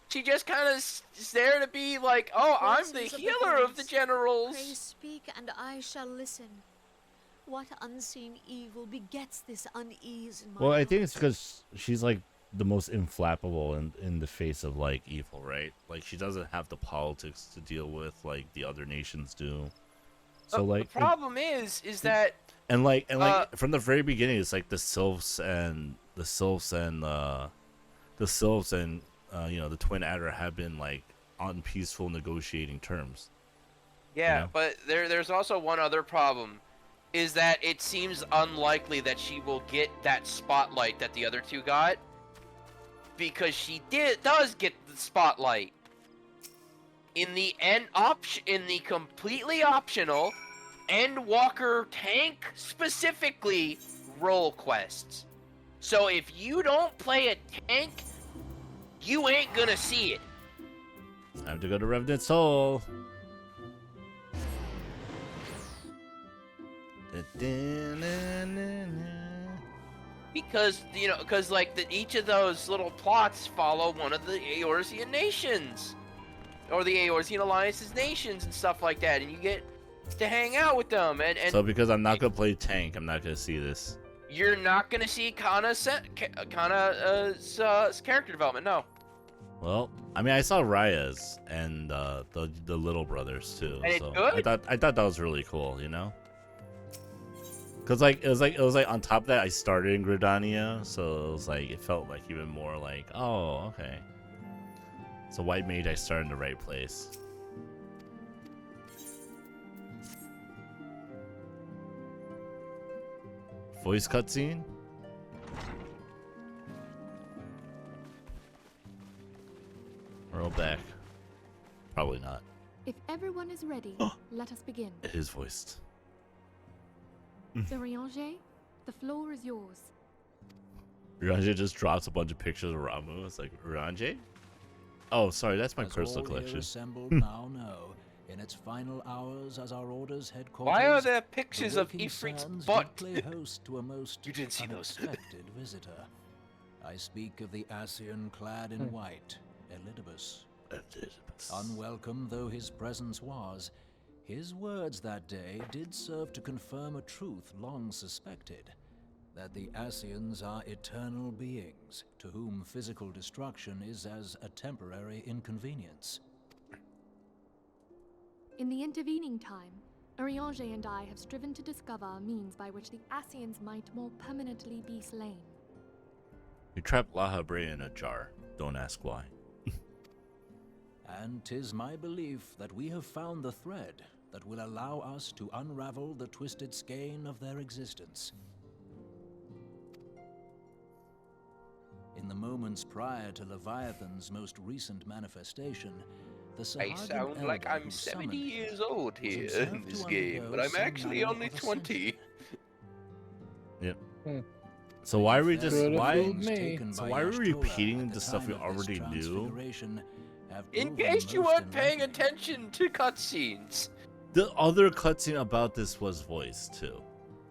she just kind of is there to be like, oh, I'm the Voices healer of the gods, generals. Pray speak, and I shall listen. What unseen evil begets this unease in my Well, I heart? think it's because she's like the most inflappable in the face of like evil, right? Like she doesn't have the politics to deal with like the other nations do. So like the problem is that and like from the very beginning, it's like the sylphs and you know, the Twin Adder have been like on peaceful negotiating terms. yeah, you know? but there's also one other problem, is that it seems unlikely that she will get that spotlight that the other two got, because she does get the spotlight in the completely optional Endwalker tank specifically role quests. So if you don't play a tank, you ain't gonna see it. Time to go to Revenant Soul. Because, you know, like, each of those little plots follow one of the Eorzean nations. Or the Eorzean Alliance's nations and stuff like that. And you get to hang out with them. And So because I'm not going to play tank, I'm not going to see this. You're not going to see Kana's character development, no. Well, I mean, I saw Raya's and the little brothers too. And so it's good? I thought that was really cool, you know? Cause like it was like on top of that I started in Gridania, so it was like it felt like even more like, oh, okay. So White Mage, I started in the right place. Voice cutscene? Roll back. Probably not. If everyone is ready, let us begin. It is voiced. Urianger, the floor is yours. Urianger just drops a bunch of pictures of Ramu. It's like, Urianger? Oh, sorry, that's my As personal all here collection. assembled now know, in its final hours as our order's headquarters, Why are there pictures the of working Ifrit's sands butt? did play host to a most You didn't see those. unexpected visitor. I speak of the Ascian clad in white, Elidibus. Unwelcome though his presence was, his words that day did serve to confirm a truth long suspected, that the Ascians are eternal beings, to whom physical destruction is as a temporary inconvenience. In the intervening time, Urianger and I have striven to discover a means by which the Ascians might more permanently be slain. You trapped Lahabre in a jar. Don't ask why. And 'tis my belief that we have found the thread that will allow us to unravel the twisted skein of their existence. In the moments prior to Leviathan's most recent manifestation, the I Sahagin sound like elder I'm who 70 summoned it years old was here observed in this to game, undergo but I'm some actually manner only of 20. Yep. So why are we just why taken so by why are we Ashtora repeating at the stuff we time of this already knew? transfiguration have In proven case you most weren't paying enlightening. attention to cutscenes. The other cutscene about this was voiced too.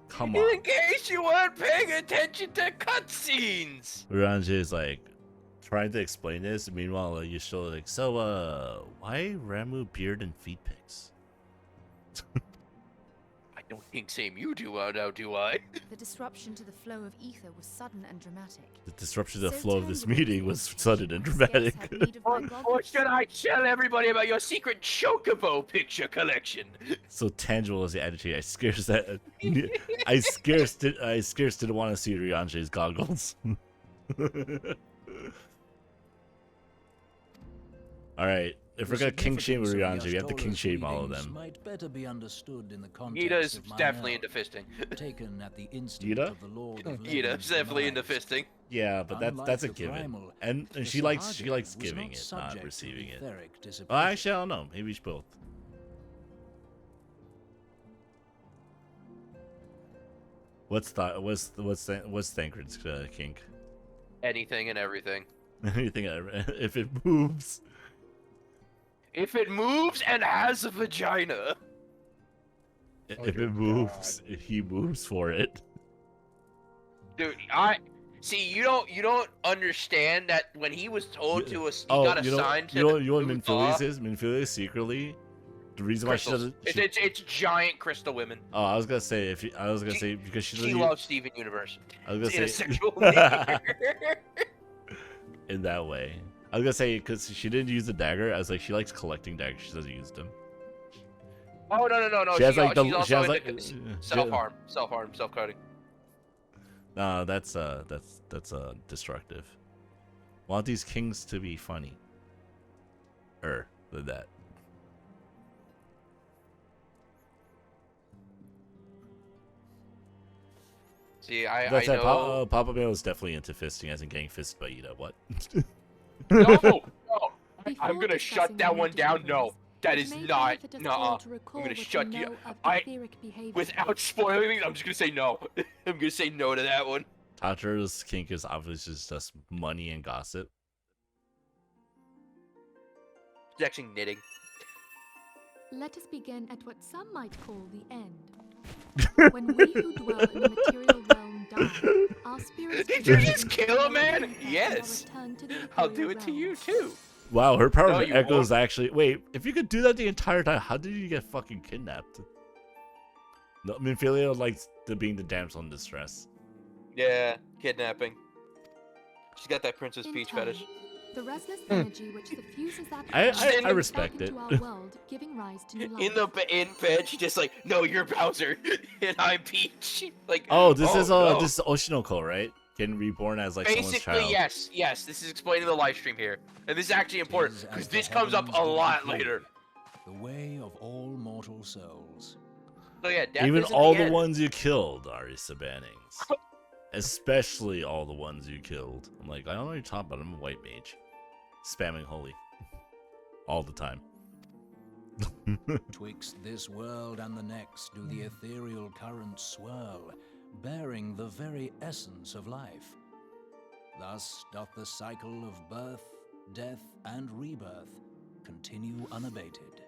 Come on. In case you weren't paying attention to cutscenes. Urianger is like trying to explain this. Meanwhile, you show like, so why Ramu beard and feet pics? I don't think same you do now, do I? The disruption to the flow of ether was sudden and dramatic. The disruption to the So flow of this tangible meeting was sudden and dramatic. had need of my Or goggles. should I tell everybody about your secret Chocobo picture collection? So tangible as the attitude. I scarce didn't want to see Urianger's goggles. All right, if we're gonna king shame Urianger, we have to king shame all of them. Might better be understood in the context Gita's of my definitely own, into fisting. taken at the instant Gita? of the Lord of Gita's Legends' definitely into demise. fisting. Yeah, but that's a Unlike the given, primal, and the she likes Sahagin was giving not it, subject not to receiving it. etheric Well, dissipation. actually, I don't know. Maybe it's both. What's Thancred's kink? Anything and everything. Anything if it moves. If it moves and has a vagina. If it moves, he moves for it. Dude, I see. You don't understand that when he was told he got assigned to. You know what Minphilius is? Minphilius secretly. The reason why she doesn't. It's giant crystal women. Oh, I was gonna say because she loves Steven Universe. I was gonna say sexual in that way. I was gonna say because she didn't use the dagger. I was like, she likes collecting daggers. She doesn't use them. Oh no! She has self-harm, self-cutting. No, that's destructive. Want these kings to be funny. Than that. See, I know. Papa Bear was definitely into fisting, as in getting fisted by Ida. What? No. I'm gonna shut that one down. No. That is not. Nuh-uh. I'm gonna shut you. Without spoiling it, I'm just gonna say no. I'm gonna say no to that one. Tantra's kink is obviously just money and gossip. It's actually knitting. Let us begin at what some might call the end. When we who dwell in the material realm die, our spirits. Did you just kill a man? Yes. I'll do it to you too. Wow, her power of echo is actually. Wait, if you could do that the entire time, how did you get fucking kidnapped? No, Minfilia likes being the damsel in distress. Yeah, kidnapping. She's got that Princess Peach fetish. The restless energy which diffuses that I respect it. our world, giving rise to new life. In bed, she's just like, no, you're Bowser, and I'm Peach. Like, this is Oshinoko, right? Getting reborn as like someone's child. Basically, yes. This is explaining the live stream here, and this is actually important because this comes up a lot later. The way of all mortal souls. So yeah, even all the ones you killed are Isabannings. Especially all the ones you killed. I'm like, I don't know what you're talking about. I'm a white mage. Spamming holy. All the time. Twixt this world and the next do the ethereal currents swirl, bearing the very essence of life. Thus doth the cycle of birth, death, and rebirth continue unabated.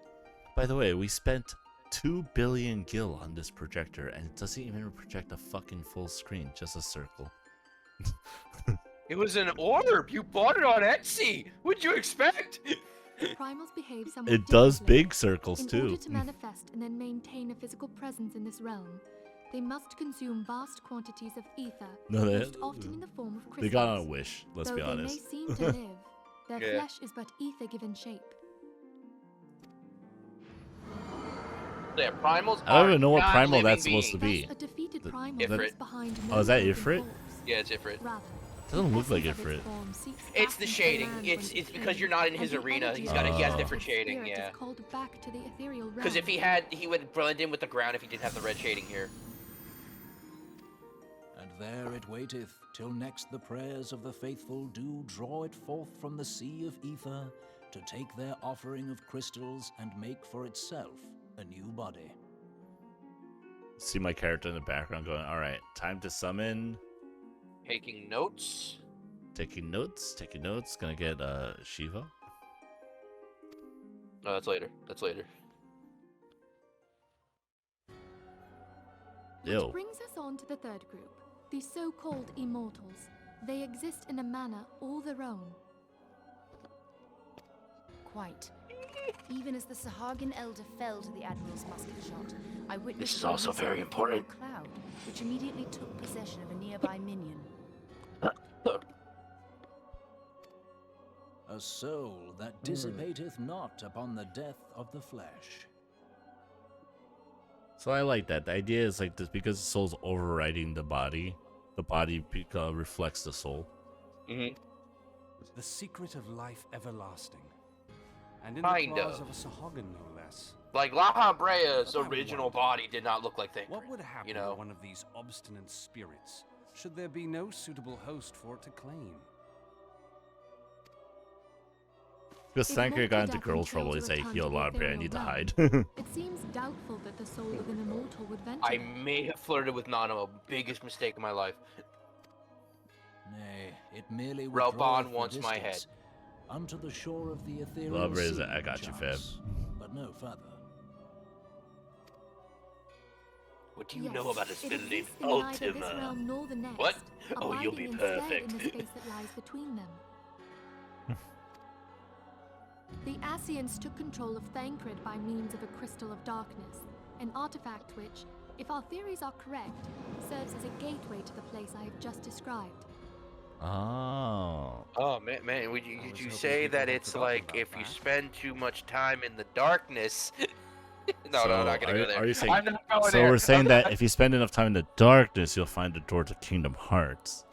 By the way, we spent 2 billion gil on this projector, and it doesn't even project a fucking full screen, just a circle. It was an orb! You bought it on Etsy! What'd you expect? Primals behave somewhat it does differently. big circles, in too. In order to manifest and then maintain a physical presence in this realm, they must consume vast quantities of ether, most often in the form of crystals. They got on a wish, let's be honest. Though they may seem to live, their flesh is but ether given shape. Yeah, primals I don't even know what primal that's supposed to be. A defeated primal Ifrit. Behind is that Ifrit? Yeah, it's Ifrit. Doesn't look like Ifrit. It's the shading. It's because you're not in his arena. He has different shading. Yeah. Because if he would blend in with the ground if he didn't have the red shading here. And there it waiteth till next the prayers of the faithful do draw it forth from the sea of ether to take their offering of crystals and make for itself a new body. See my character in the background going, alright, time to summon. Taking notes. Taking notes. Gonna get Shiva. No, that's later. Which brings us on to the third group, the so-called immortals. They exist in a manner all their own. Quite. Even as the Sahagin elder fell to the Admiral's musket shot, I witnessed this is also very important. A cloud, which immediately took possession of a nearby minion. A soul that dissipateth not upon the death of the flesh. So I like that. The idea is like this because the soul's overriding the body reflects the soul. Mm-hmm. The secret of life everlasting. And in kind the claws of a Sahagin, no less. Like Lahabrea's original body did not look like Thancred. What would happen to one of these obstinate spirits, should there be no suitable host for it to claim? Because If Thancred got into Morphodap girl and trouble, Kill he's to like, return yo, to the Labre, I ethereal need to realm, hide. it seems doubtful that the soul of an immortal would venture I there. may have flirted with Nanamo, biggest mistake of my life. Nay, it merely Relbon withdraweth the wants my head. distance unto the shore of the ethereal Labre is sea, I got you, fam. perchance, but no further. What do you Yes, know about a it spell named exists in neither this Ultima? realm nor the next, What? Oh, you'll abiding be instead perfect. in the space that lies between them. The Asians took control of Thancred by means of a crystal of darkness, an artifact which, if our theories are correct, serves as a gateway to the place I have just described. Oh. Oh man, would you was you hoping say people that had it's forgotten like about if you that. spend too much time in the darkness? No, So, I'm not gonna go there. Are you saying? I'm not going So there. we're saying that if you spend enough time in the darkness, you'll find the door to Kingdom Hearts.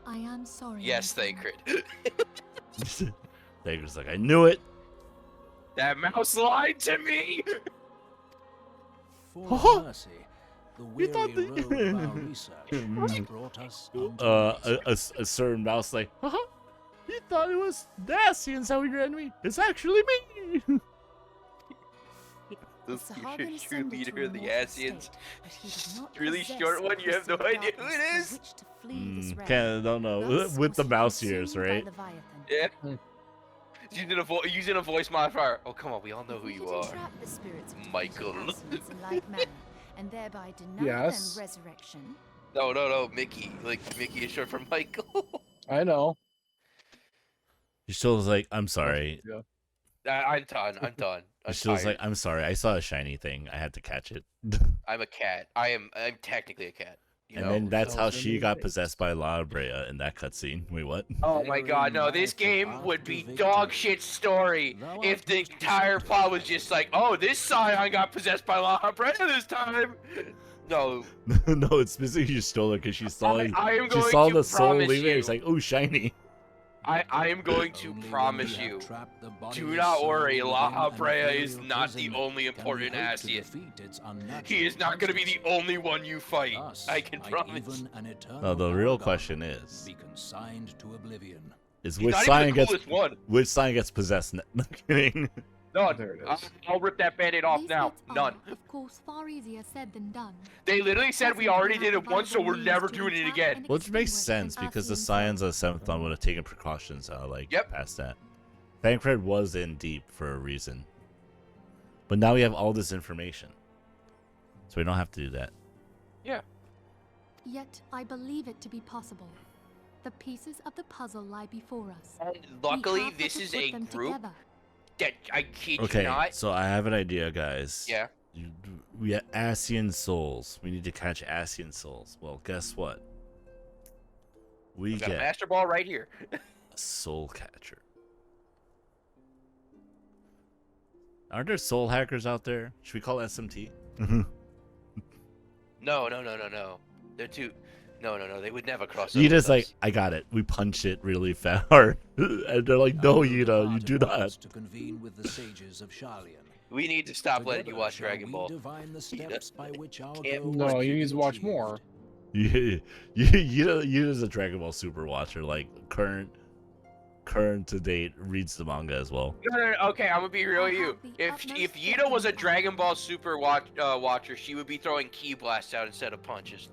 I am sorry. Yes, my friend. Thancred. Thancred's like, I knew it. That mouse lied to me. For mercy, the You weary thought that- road of our research has brought us unto A certain mouse like, haha, you thought it was the Asians that were your enemy. It's actually me. The Sahagin ascended true to leader a of the mortal Asians. state, but he did not Really possess short a one. You have no crystal of idea who darkness it through is. which to flee this realm. Don't know. Thus With was the he mouse ears, consumed by right? Leviathan. Yeah. Using a voice modifier. Oh come on, we all know who If we you could are. entrap the spirits of Michael. defeated Asians in like manner, and thereby deny Yes. them resurrection. No, Mickey. Like Mickey is short for Michael. I know. She still was like, I'm sorry. Yeah. I'm done. I'm She was like, tired. I'm sorry. I saw a shiny thing. I had to catch it. I'm a cat. I'm technically a cat. You And know? then that's how So she many got things. possessed by La Brea in that cutscene. Wait, what? Oh my god, no, this game would be dog shit story if the entire plot was just like, oh, this Scion got possessed by La Brea this time. No. No, it's specifically you stole it because she saw it. I am She going saw to the soul promise leaving. you. It's like, oh, shiny. I am going to Only when promise we have you. trapped the bodiless Do not soul worry, La within an Brea is ethereal not the prison only can we important hope to Asian. defeat its unnatural He is not going to be the constancy. only one you fight. Thus I can might promise. even an eternal No, the real paragon question is be consigned to oblivion. which He's not even Scion the gets coolest one. which Scion gets possessed? No kidding. None. There it is. I'll rip that band-aid off These now. feats are, None. of course, far easier said than done. They literally said we already did it once, so we're never doing it again. Which makes sense because the Scions of the 7th Dawn would have taken precautions like Yep. past that. Thancred was in deep for a reason. But now we have all this information. So we don't have to do that. Yeah. Yet I believe it to be possible. The pieces of the puzzle lie before us. And We luckily, have but this to is put a them group together. that I kid Okay, you not. so I have an idea, guys. Yeah. We have Asian souls. We need to catch Asian souls. Well, guess what? We Got a get master ball right here. a soul catcher. Aren't there soul hackers out there? Should we call SMT? No. They're too. No. They would never cross over. Yuta's with like, us. I got it. We punch it really fast hard. And they're like, no, Yuta, you do not. To convene with the sages of Sharlayan. We need to stop letting you Together watch shall Dragon we Ball. divine the steps by which our Can't- goals No, can you be need to watch achieved. more. Yuta's a Dragon Ball Super watcher, like current to date, reads the manga as well. No. Okay, I'm gonna be real with you. have the If utmost Yuta was a faith in Dragon Ball Super watcher, she would be throwing ki blasts out instead of punches.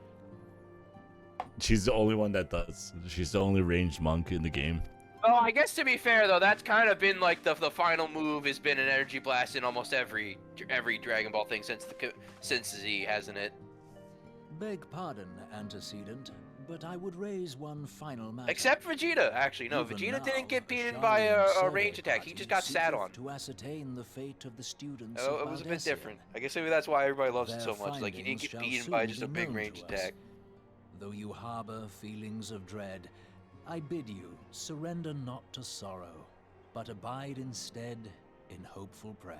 She's the only one that does. She's the only ranged monk in the game. Oh, I guess to be fair though, that's kind of been like the final move has been an energy blast in almost every Dragon Ball thing since Z, hasn't it? Beg pardon, antecedent, but I would raise one final matter. Except Vegeta, actually. No, Even Vegeta now, didn't get the beaten by Sharlayan a survey range attack. He party just got sat seeketh on. to ascertain the fate of the students Oh, of it was a bit Valdesian. different. I guess maybe that's why everybody loves it Their so much. Like, he didn't findings get shall beaten by soon just a be big known range to us. attack. Though you harbor feelings of dread, I bid you surrender not to sorrow, but abide instead in hopeful prayer.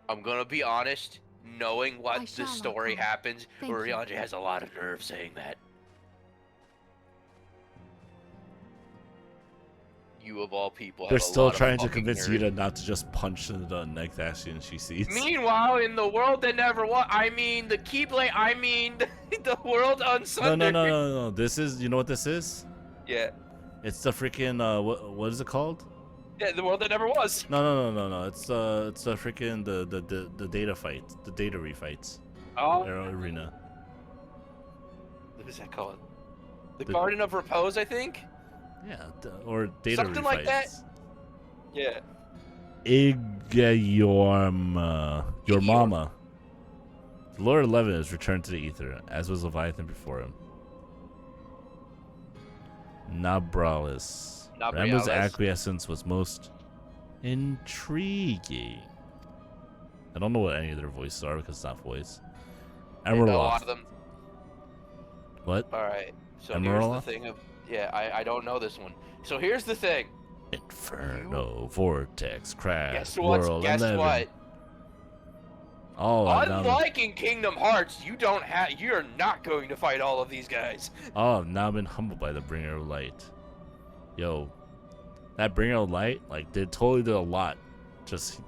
I'm gonna be honest, knowing I what shall, the story Uncle. happens, Thank you. Urianger has a lot of nerve saying that. You of all people They're have a still lot of trying to fucking convince nerve. Yuta not to just punch the next Asian she sees. Meanwhile, in the world that never was, I mean, the Keyblade, I mean, the world unsundered. No. This is, you know what this is? Yeah. It's the freaking, what is it called? Yeah, the world that never was. No. It's freaking the data fight, the data refights. Oh, Arena. what is that called? The Garden of Repose, I think. Yeah, or data Something like that. refights. Yeah. Your mama. The Lord 11 has returned to the ether, as was Leviathan before him. Nabralis. Rambo's acquiescence was most intriguing. I don't know what any of their voices are because it's not voice. A lot Emerloth. of them. What? All right. So Emerloth? here's the thing of I don't know this one. So here's the thing. Inferno, Vortex, Crash, Guess what? World Guess 11. what? Oh, Unlike in Kingdom Hearts, you're not going to fight all of these guys. Oh, now I've been humbled by the Bringer of Light. Yo, that Bringer of Light, like, totally did a lot. Just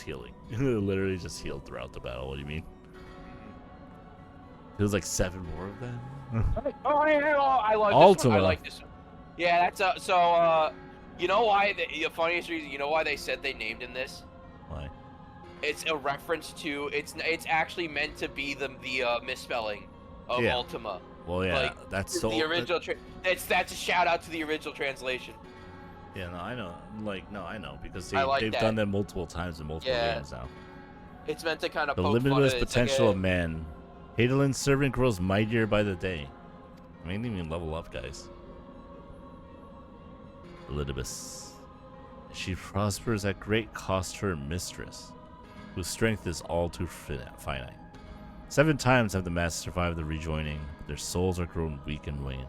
healing. Literally just healed throughout the battle. What do you mean? It was like 7 more of them. Oh yeah, I like Ultima. this one. I like this one. Yeah, that's so. You know why? The funniest reason. You know why they said they named him this? Why? It's a reference to. It's actually meant to be the misspelling of Ultima. Well, yeah, like, that's so. The original. That's a shout out to the original translation. Yeah, no, I know. I know because they've that. done that multiple times in multiple games now. It's meant to kind of the poke limitless fun at potential of man. Hadelin's servant grows mightier by the day. I mean, didn't even level up, guys. Elidibus. She prospers at great cost to her mistress, whose strength is all too finite. 7 times have the masses survived the rejoining. Their souls are grown weak and wane.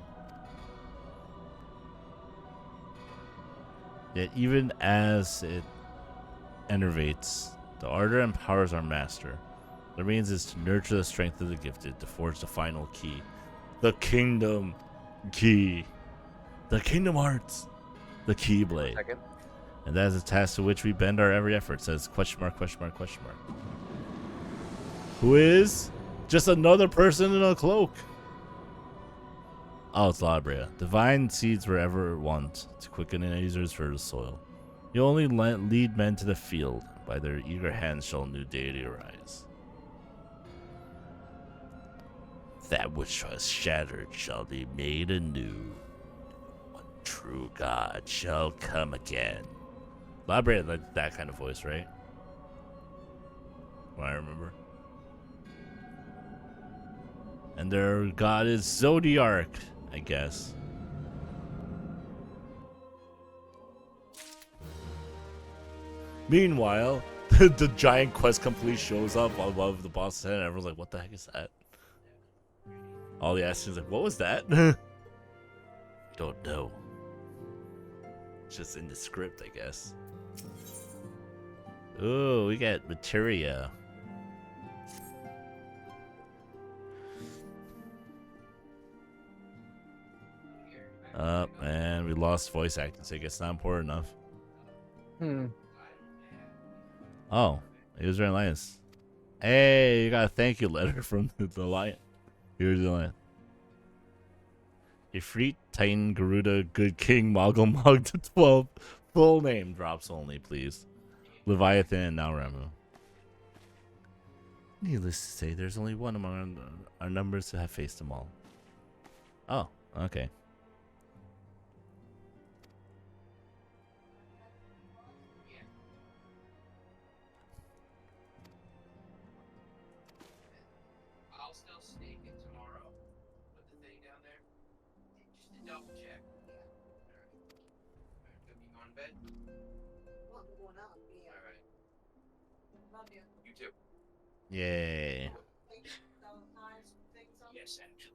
Yet even as it enervates, the ardor empowers our master. The means is to nurture the strength of the gifted, to forge the final key. The kingdom key. The kingdom hearts. The keyblade. And that is a task to which we bend our every effort, says question mark. Who is? Just another person in a cloak. Oh, it's Labria. Divine seeds wherever want, to quicken users for the soil. You only lead men to the field. By their eager hands shall a new deity arise. That which was shattered shall be made anew. One true God shall come again. Labria, like that kind of voice, right? What I remember. And their god is Zodiark, I guess. Meanwhile, the giant quest complete shows up above the boss's head, and everyone's like, what the heck is that? All the Aston's like, what was that? Don't know. It's just in the script, I guess. Ooh, we got materia. Man, we lost voice acting, so I guess not important enough. Oh, it was very nice. Hey, you got a thank you letter from the lion. Here's the lion. Ifrit, Titan, Garuda, Good King, Moggle Mog to 12. Full name drops only, please. Leviathan and now Ramu. Needless to say, there's only one among our numbers to have faced them all. Oh, okay. I'll still sneak it tomorrow. Put the thing down there. Just to double check. Alright. You going to bed? Alright. You too. Yay. Yes, actually.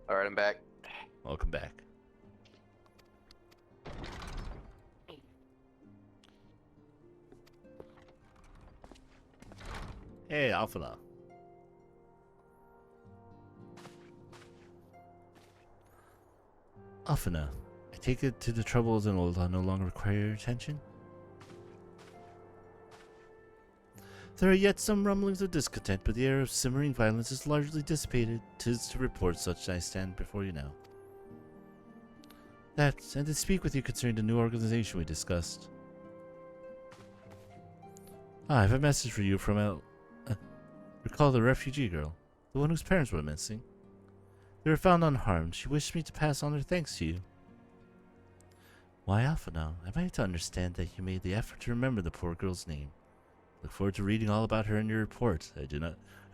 Alright, I'm back. Welcome back. Hey, Alphana. Alphana, I take it to the troubles and will no longer require your attention? There are yet some rumblings of discontent, but the air of simmering violence is largely dissipated. 'Tis to report such I stand before you now. That, and to speak with you concerning the new organization we discussed. I have a message for you from recall the refugee girl, the one whose parents were missing. They were found unharmed. She wished me to pass on her thanks to you. Why, Alpha now, am I to understand that you made the effort to remember the poor girl's name? Look forward to reading all about her in your report. I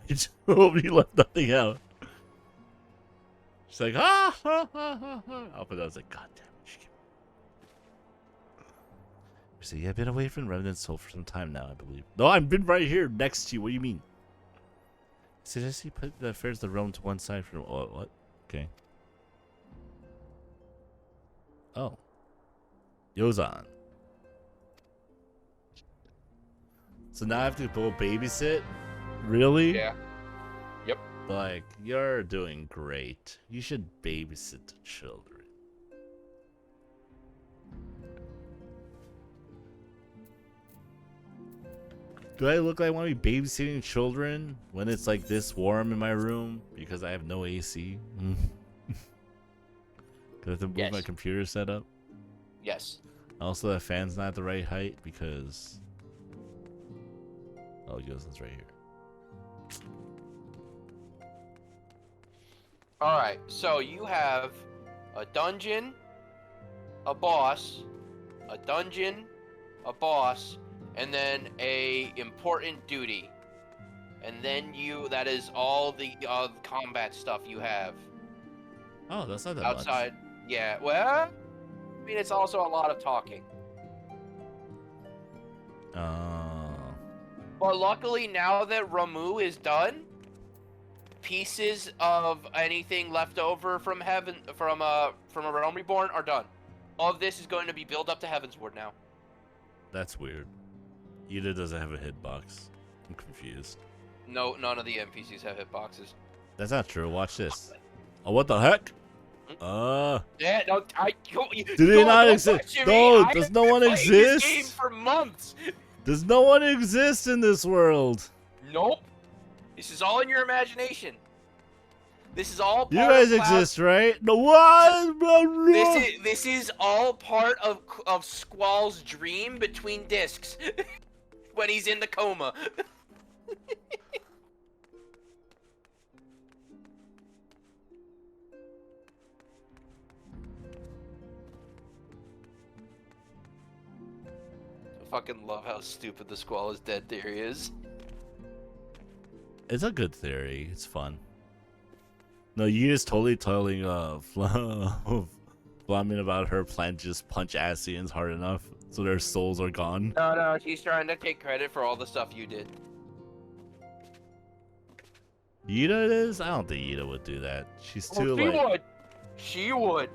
just hope you left nothing out. She's like, ha ha ha ha ha. Alpha was like, God damn it. So yeah, I've been away from Remnant Soul for some time now, I believe. No, I've been right here next to you. What do you mean? Suggest you put the affairs of the realm to one side for what? Okay. Oh. Yozan. So now I have to go babysit? Really? Yeah. Yep. Like, you're doing great. You should babysit the children. Do I look like I want to be babysitting children when it's like this warm in my room because I have no AC? Because I have to move my computer setup? Yes. Also, the fan's not the right height because... Oh, Yosan's right here. Alright, so you have a dungeon, a boss, a dungeon, a boss, and then a important duty. And then that is all the combat stuff you have. Oh, that's not that outside. much. Yeah, well, I mean, it's also a lot of talking. But luckily, now that Ramu is done, pieces of anything left over from heaven, from a Realm Reborn are done. All of this is going to be built up to Heavensward now. That's weird. Ida doesn't have a hitbox. I'm confused. No, none of the NPCs have hitboxes. That's not true. Watch this. Oh, what the heck? Yeah, no, do they not exist? No, does no one exist? This game for months. Does no one exist in this world? Nope. This is all in your imagination. This is all part you guys of exist, right? No, what? This is all part of Squall's dream between discs when he's in the coma. I fucking love how stupid the Squall is dead theory is. It's a good theory. It's fun. No, you just totally telling Flamin about her plan to just punch Asians hard enough so their souls are gone. No, she's trying to take credit for all the stuff you did. Yida it is? I don't think Yida would do that. She's too she like... would. She would.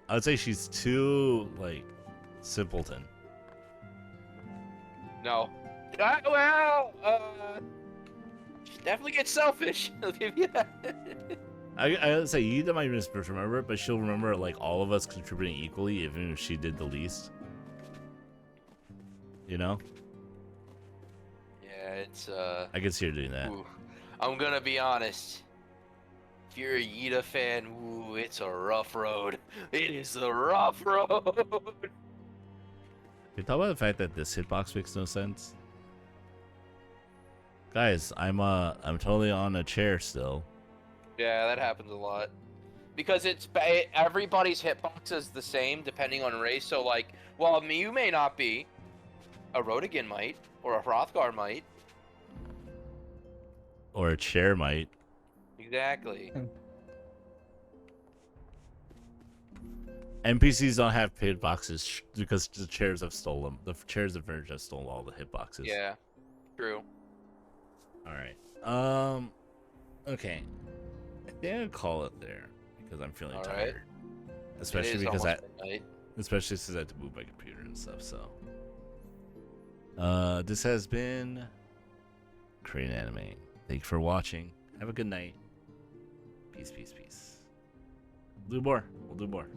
I would say she's too like simpleton. No. She definitely gets selfish. I'll give you that. I would say Yida might misremember it, but she'll remember like all of us contributing equally, even if she did the least. You know? Yeah, it's I can see her doing that. Ooh. I'm gonna be honest. If you're a Yida fan, ooh, it's a rough road. It is a rough road. Can you talk about the fact that this hitbox makes no sense? Guys, I'm totally on a chair still. Yeah, that happens a lot. Because everybody's hitbox is the same depending on race. So like, well, you may not be. A Rodigan might, or a Hrothgar might. Or a chair might. Exactly. NPCs don't have hitboxes because the chairs have stolen them. The chairs of Verge have stolen all the hitboxes. Yeah, true. Alright. Okay. I think I'll call it there because I'm feeling tired. Especially because especially since I had to move my computer and stuff, so. This has been KRanime. Thank you for watching. Have a good night. Peace, peace, peace. We'll do more.